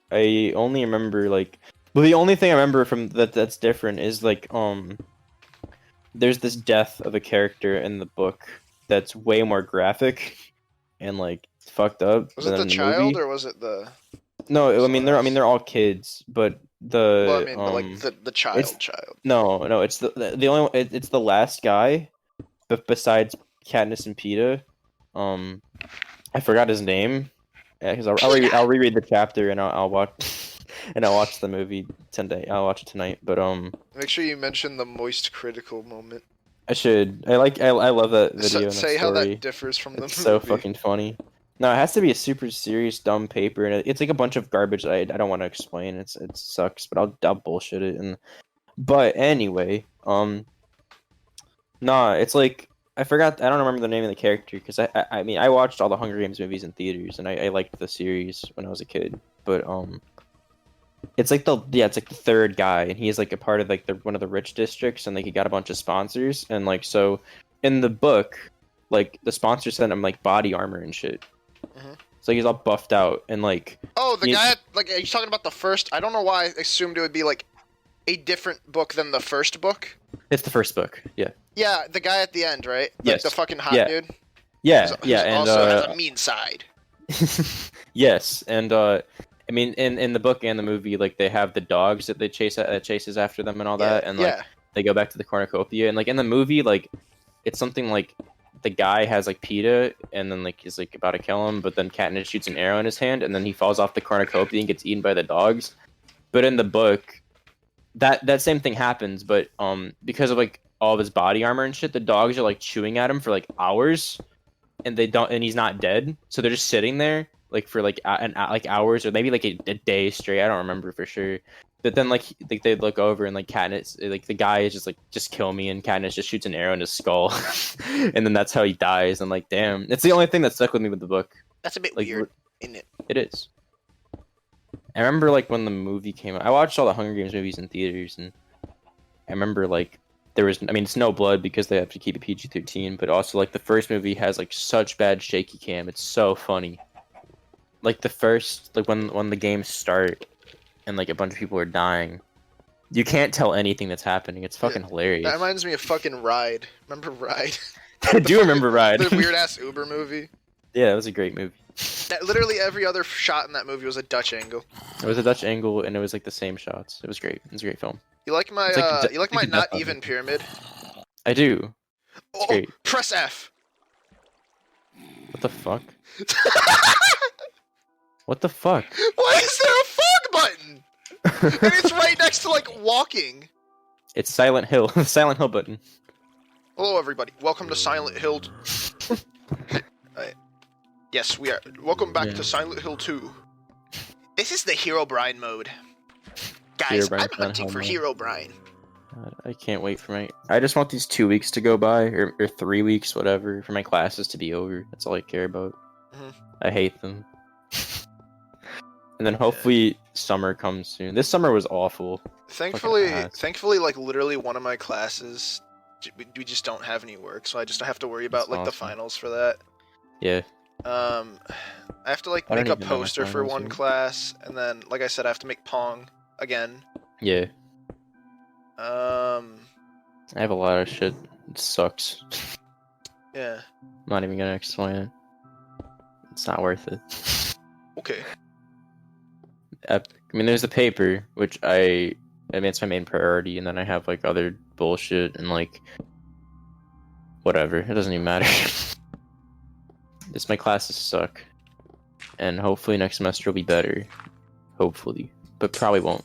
only remember the only thing I remember from that's different is there's this death of a character in the book that's way more graphic and fucked up. Was it the child or was it the? No, they're all kids, but the child. No, it's the only it's the last guy, but besides Katniss and Peeta, I forgot his name. Yeah, because I'll reread the chapter and I'll watch and I'll watch the movie tonight. I'll watch it tonight, but Make sure you mention the moist critical moment. I should. I love that video. Say how that differs from the movie. It's so fucking funny. No, it has to be a super serious dumb paper, and it's like a bunch of garbage. I don't want to explain. It sucks, but I'll bullshit it. But anyway, nah, it's like I forgot. I don't remember the name of the character because I watched all the Hunger Games movies in theaters, and I liked the series when I was a kid. But it's like the third guy, and he's like a part of one of the rich districts, and he got a bunch of sponsors, and so in the book, the sponsor sent him body armor and shit. Mm-hmm. So he's all buffed out and guy are you talking about the first? I don't know why I assumed it would be a different book than the first book. It's the first book, yeah. Yeah, the guy at the end, right? Yes. The fucking hot dude. Yeah, who also has a mean side. Yes, and in the book and the movie, they have the dogs that they chases after them and all that, and they go back to the cornucopia, and in the movie, it's something the guy has Peeta, and then he's about to kill him, but then Katniss shoots an arrow in his hand, and then he falls off the cornucopia and gets eaten by the dogs. But in the book, that same thing happens, but because of all of his body armor and shit, the dogs are chewing at him for hours, and he's not dead, so they're just sitting there for hours or maybe a day straight. I don't remember for sure. But then they look over and Katniss, the guy is just kill me, and Katniss just shoots an arrow in his skull, and then that's how he dies. And damn, it's the only thing that stuck with me with the book. That's a bit weird, isn't it? It is. I remember when the movie came out. I watched all the Hunger Games movies in theaters, and I remember there was. It's no blood because they have to keep it PG-13, but also the first movie has such bad shaky cam. It's so funny. The first when the games start. And a bunch of people are dying. You can't tell anything that's happening. It's fucking hilarious. That reminds me of fucking Ride. Remember Ride? I do remember Ride. The weird ass Uber movie. Yeah, it was a great movie. That literally every other shot in that movie was a Dutch angle. It was a Dutch angle, and it was the same shots. It was great. It was a great film. You like my my not even pyramid? I do. It's great. Press F. What the fuck? What the fuck? Why is there a fuck button? And it's right next to walking. It's Silent Hill. The Silent Hill button. Hello everybody. Welcome to Silent Hill. Yes, we are. Welcome back to Silent Hill 2. This is the Herobrine mode. Guys, I'm hunting for Herobrine. I can't wait for I just want these 2 weeks to go by, or 3 weeks, whatever, for my classes to be over. That's all I care about. Mhm. I hate them. And then hopefully summer comes soon. This summer was awful. Thankfully, like literally one of my classes, we just don't have any work, so I just don't have to worry about That's like the awesome. finals for that. Yeah. I have to like I don't make a even know my poster for finals one yet. class, and then like I said, I have to make Pong again. Yeah. Um, I have a lot of shit. It sucks. yeah. I'm not even gonna explain it. It's not worth it. Okay. I mean, there's the paper, which I mean, it's my main priority, and then I have like other bullshit and like whatever. It doesn't even matter. My classes suck, and hopefully next semester will be better. Hopefully, but probably won't.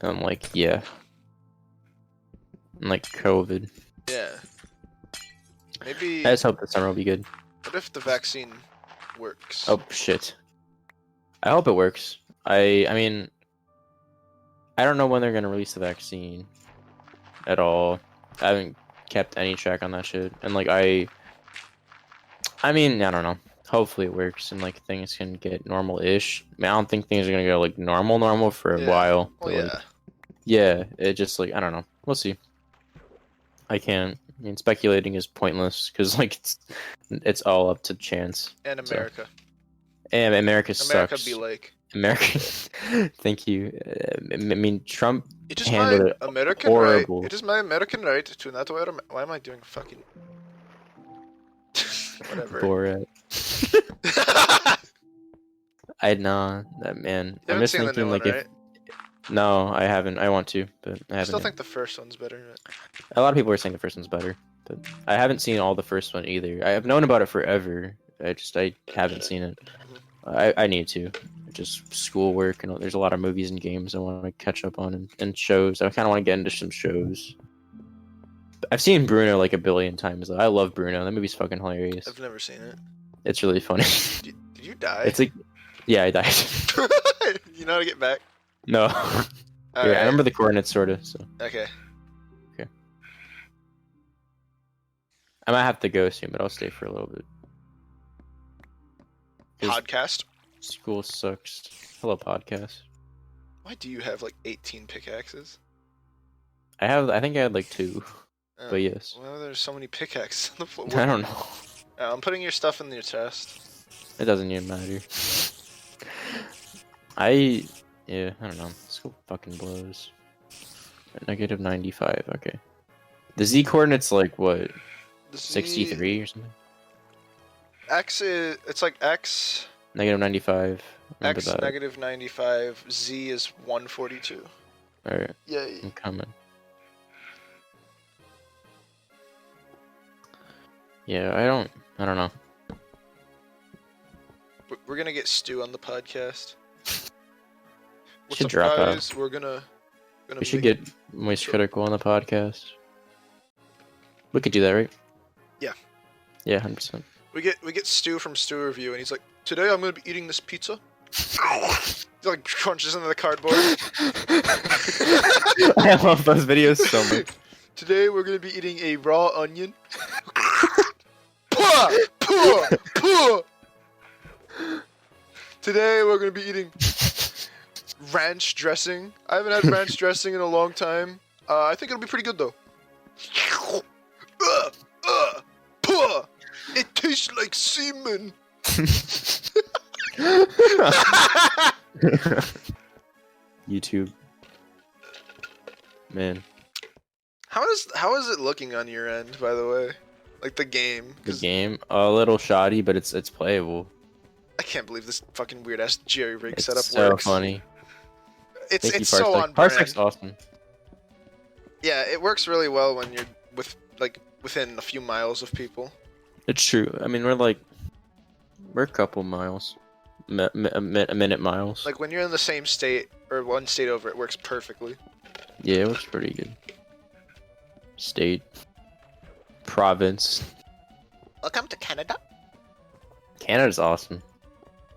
I'm like, yeah. And like COVID. Yeah. Maybe. I just hope the summer will be good. What if the vaccine works? Oh shit. I hope it works. I mean, I don't know when they're gonna release the vaccine at all. I haven't kept any track on that shit. And like I mean, I don't know. Hopefully it works and like things can get normal-ish. I mean, I don't think things are gonna go like normal for a while. Well, But, yeah. like, yeah, it just like I don't know. We'll see. I can't. I mean, speculating is pointless because like it's all up to chance. And America. And America America sucks. be like. America. Thank you. I mean, Trump It is handled my it American horrible. right. It is my American right to not wear. Why am I doing fucking? Whatever. Borat. I know that man. You I'm haven't just seen the thinking new like one, if right? no, I haven't. I want to, but I I haven't. still yet. think the first one's better. A lot of people are saying the first one's better, but I haven't seen all the first one either. I have known about it forever. I haven't seen it. I need to. Just schoolwork and there's a lot of movies and games I want to catch up on and shows. I kind of want to get into some shows. I've seen Bruno like a billion times though. I love Bruno. That movie's fucking hilarious. I've never seen it. It's really funny. Did you die? It's like, yeah, I died. You know how to get back? No. All Yeah, right. I remember the coordinates sorta. So Okay. I might have to go soon, but I'll stay for a little bit. 'Cause Podcast. school sucks. Hello, podcast. Why do you have like 18 pickaxes? I think I had like 2, but yes. Why are there so many pickaxes on the floor? I don't know. I'm putting your stuff in your chest. It doesn't even matter. Yeah, I don't know. School fucking blows. Negative 95. Okay. The Z coordinate's like what? The Z- 63 or something. X is it's like X. Negative 95. Remember X that. negative 95. Z is 142. All right, Yay. I'm coming. Yeah, I don't know. We're gonna get Stu on the podcast. What's Should up, drop out. guys? We're gonna We should get Moist Critical on the podcast. We could do that, right? Yeah. Yeah, 100%. We get Stu from Stu Review, and he's like, "Today I'm gonna be eating this pizza." He like crunches into the cardboard. I love those videos so much. Today we're gonna be eating a raw onion. Puh! Puh! Puh! Today we're gonna be eating ranch dressing. I haven't had ranch dressing in a long time. I think it'll be pretty good though. Puh! It tastes like semen. YouTube. Man, How is it looking on your end, by the way? Like the game? the 'Cause game a little shoddy, but it's playable. I can't believe this fucking weird ass jerry rig It's setup so works. funny. It's Thank you, so Parsec. on brand. Parsec's awesome. Yeah, it works really well when you're within a few miles of people. It's true. I mean, we're a couple miles, a minute miles. Like when you're in the same state or one state over, it works perfectly. Yeah, it works pretty good. State, province. Welcome to Canada. Canada's awesome.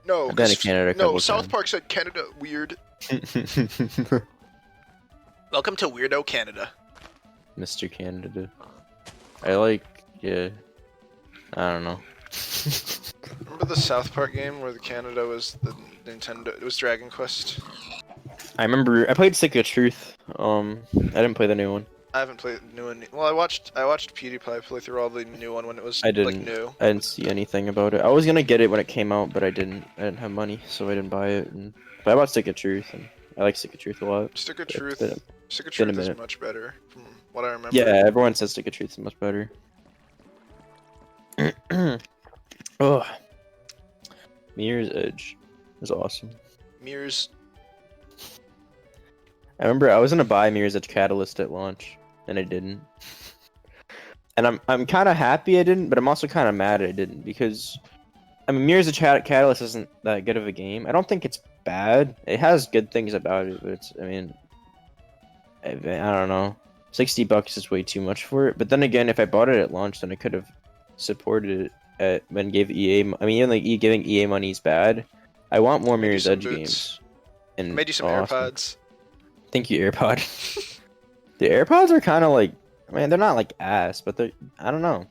No, I've been to Canada a no. couple South times. Park said Canada weird. Welcome to Weirdo Canada. Mr. Canada. Yeah. I don't know. Remember the South Park game where the Canada was the Nintendo? It was Dragon Quest. I remember I played Stick of Truth. I didn't play the new one. I haven't played the new one. Well, I watched PewDiePie play through all the new one when it was I didn't. like new. I didn't see anything about it. I was gonna get it when it came out, but I didn't. I didn't have money, so I didn't buy it. But I bought Stick of Truth, and I like Stick of Truth a lot. Stick of But Truth. Stick of been a Truth is minute. much better from what I remember. Yeah, everyone says Stick of Truth is much better. Oh, Mirror's Edge was awesome. Mirror's. I remember I was gonna buy Mirror's Edge Catalyst at launch, and I didn't. And I'm kind of happy I didn't, but I'm also kind of mad I didn't because, I mean, Mirror's Edge Catalyst isn't that good of a game. I don't think it's bad. It has good things about it, but it's, I mean, I don't know. $60 is way too much for it. But then again, if I bought it at launch, then I could have supported it and gave EA. I mean, even like giving EA money is bad. I want more Mirror's Edge games. And made you some awesome. AirPods. Thank you, AirPod. The AirPods are kind of like, I mean, they're not like ass, but they're, I don't know.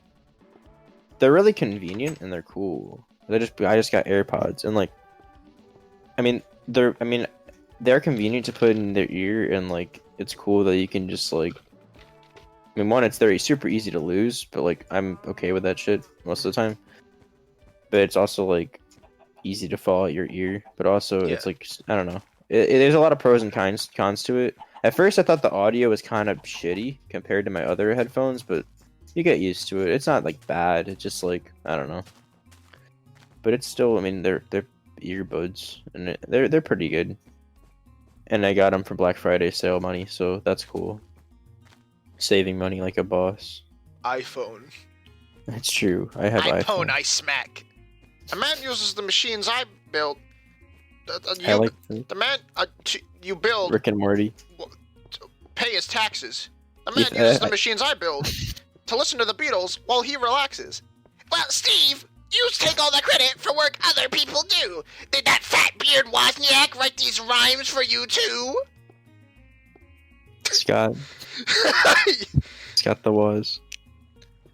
They're really convenient and they're cool. I just got AirPods and like, they're convenient to put in their ear and like it's cool that you can just like, I mean, one, it's very super easy to lose, but like I'm okay with that shit most of the time. But it's also like easy to fall out your ear, but also it's like, I don't know. There's a lot of pros and cons to it. At first, I thought the audio was kind of shitty compared to my other headphones, but you get used to it. It's not like bad. It's just like, I don't know. But it's still, I mean, they're earbuds and they're pretty good. And I got them for Black Friday sale money, so that's cool. Saving money like a boss. iPhone. That's true. I have iPhone. I smack. A man uses the machines I built. I like the man you build. Rick and Morty. Pay his taxes. The man uses the machines I build to listen to the Beatles while he relaxes. Well, Steve, you take all the credit for work other people do. Did that fat beard Wozniak write these rhymes for you too? Scott the Woz.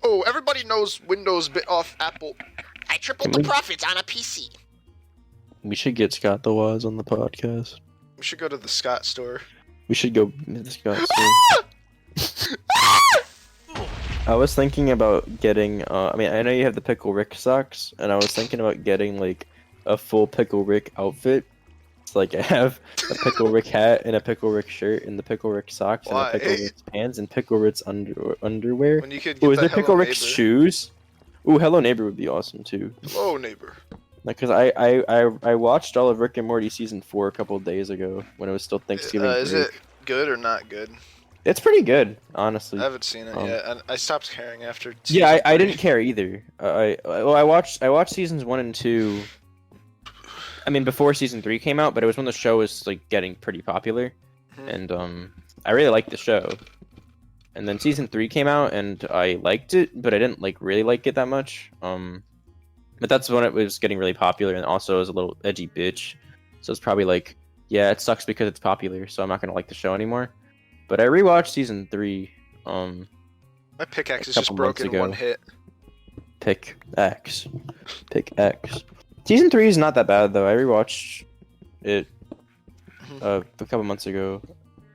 Oh, everybody knows Windows bit off Apple. I tripled the profits on a PC. We should get Scott the Woz on the podcast. We should go to the Scott store. We should go to the Scott store. I was thinking about getting, I mean, I know you have the Pickle Rick socks, and I was thinking about getting, like, a full Pickle Rick outfit. It's like, I have a Pickle Rick hat, and a Pickle Rick shirt, and the Pickle Rick socks, and a Pickle Rick pants, and Pickle Rick's underwear. When you could get is there Pickle Rick's shoes? Ooh, Hello Neighbor would be awesome, too. Hello Neighbor. Like, cause I watched all of Rick and Morty season 4 a couple of days ago when it was still Thanksgiving break. Is it good or not good? It's pretty good, honestly. I haven't seen it yet. And I stopped caring after. Yeah, I didn't care either. I watched seasons 1 and 2. I mean, before season 3 came out, but it was when the show was like getting pretty popular, and I really liked the show. And then season 3 came out, and I liked it, but I didn't like really like it that much. But that's when it was getting really popular, and also it was a little edgy bitch. So it's probably like, yeah, it sucks because it's popular, so I'm not gonna like the show anymore. But I rewatched season 3. My pickaxe is just broken in one hit. Pickaxe. Season 3 is not that bad though. I rewatched it a couple months ago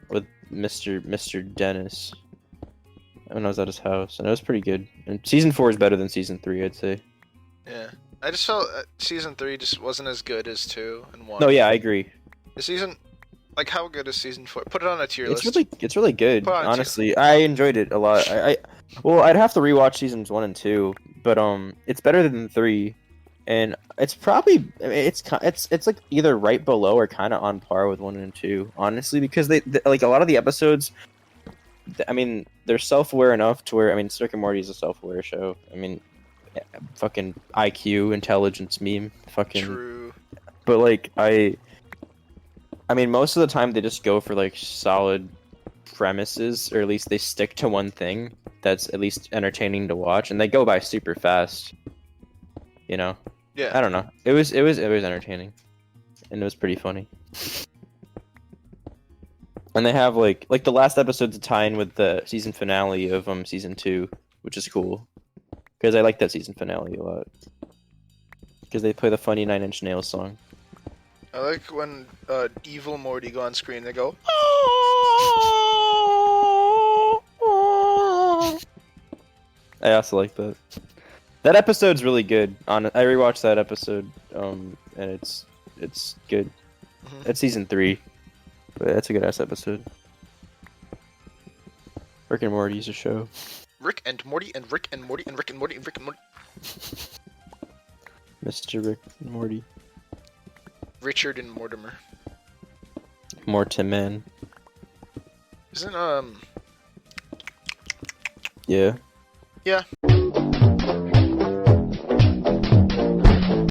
with Mr. Dennis when I was at his house, and it was pretty good. And season 4 is better than season 3, I'd say. Yeah, I just felt season 3 just wasn't as good as 2 and 1. No, yeah, I agree. The season, like, how good is season 4? Put it on a tier list. It's really good. Honestly, I enjoyed it a lot. Well, I'd have to rewatch seasons 1 and 2, but it's better than 3, and it's probably it's like either right below or kind of on par with 1 and 2, honestly, because they like a lot of the episodes. I mean, they're self-aware enough to where, I mean, Rick and Morty is a self-aware show. I mean, fucking IQ, intelligence meme, fucking. True. But like I mean, most of the time they just go for like solid premises, or at least they stick to one thing that's at least entertaining to watch, and they go by super fast. You know? Yeah. I don't know. It was entertaining, and it was pretty funny. And they have like the last episode's a tie-in with the season finale of season 2, which is cool because I like that season finale a lot. because they play the funny Nine Inch Nails song. I like when evil Morty go on screen. They go. I also like that. That episode's really good. I rewatched that episode, and it's good. Mhm. It's season 3, but that's a good ass episode. Rick and Morty's a show. Rick and Morty and Rick and Morty and Rick and Morty and Rick and Morty. Mr. Rick and Morty. Richard and Mortimer. Mortimer. Isn't Yeah. Yeah.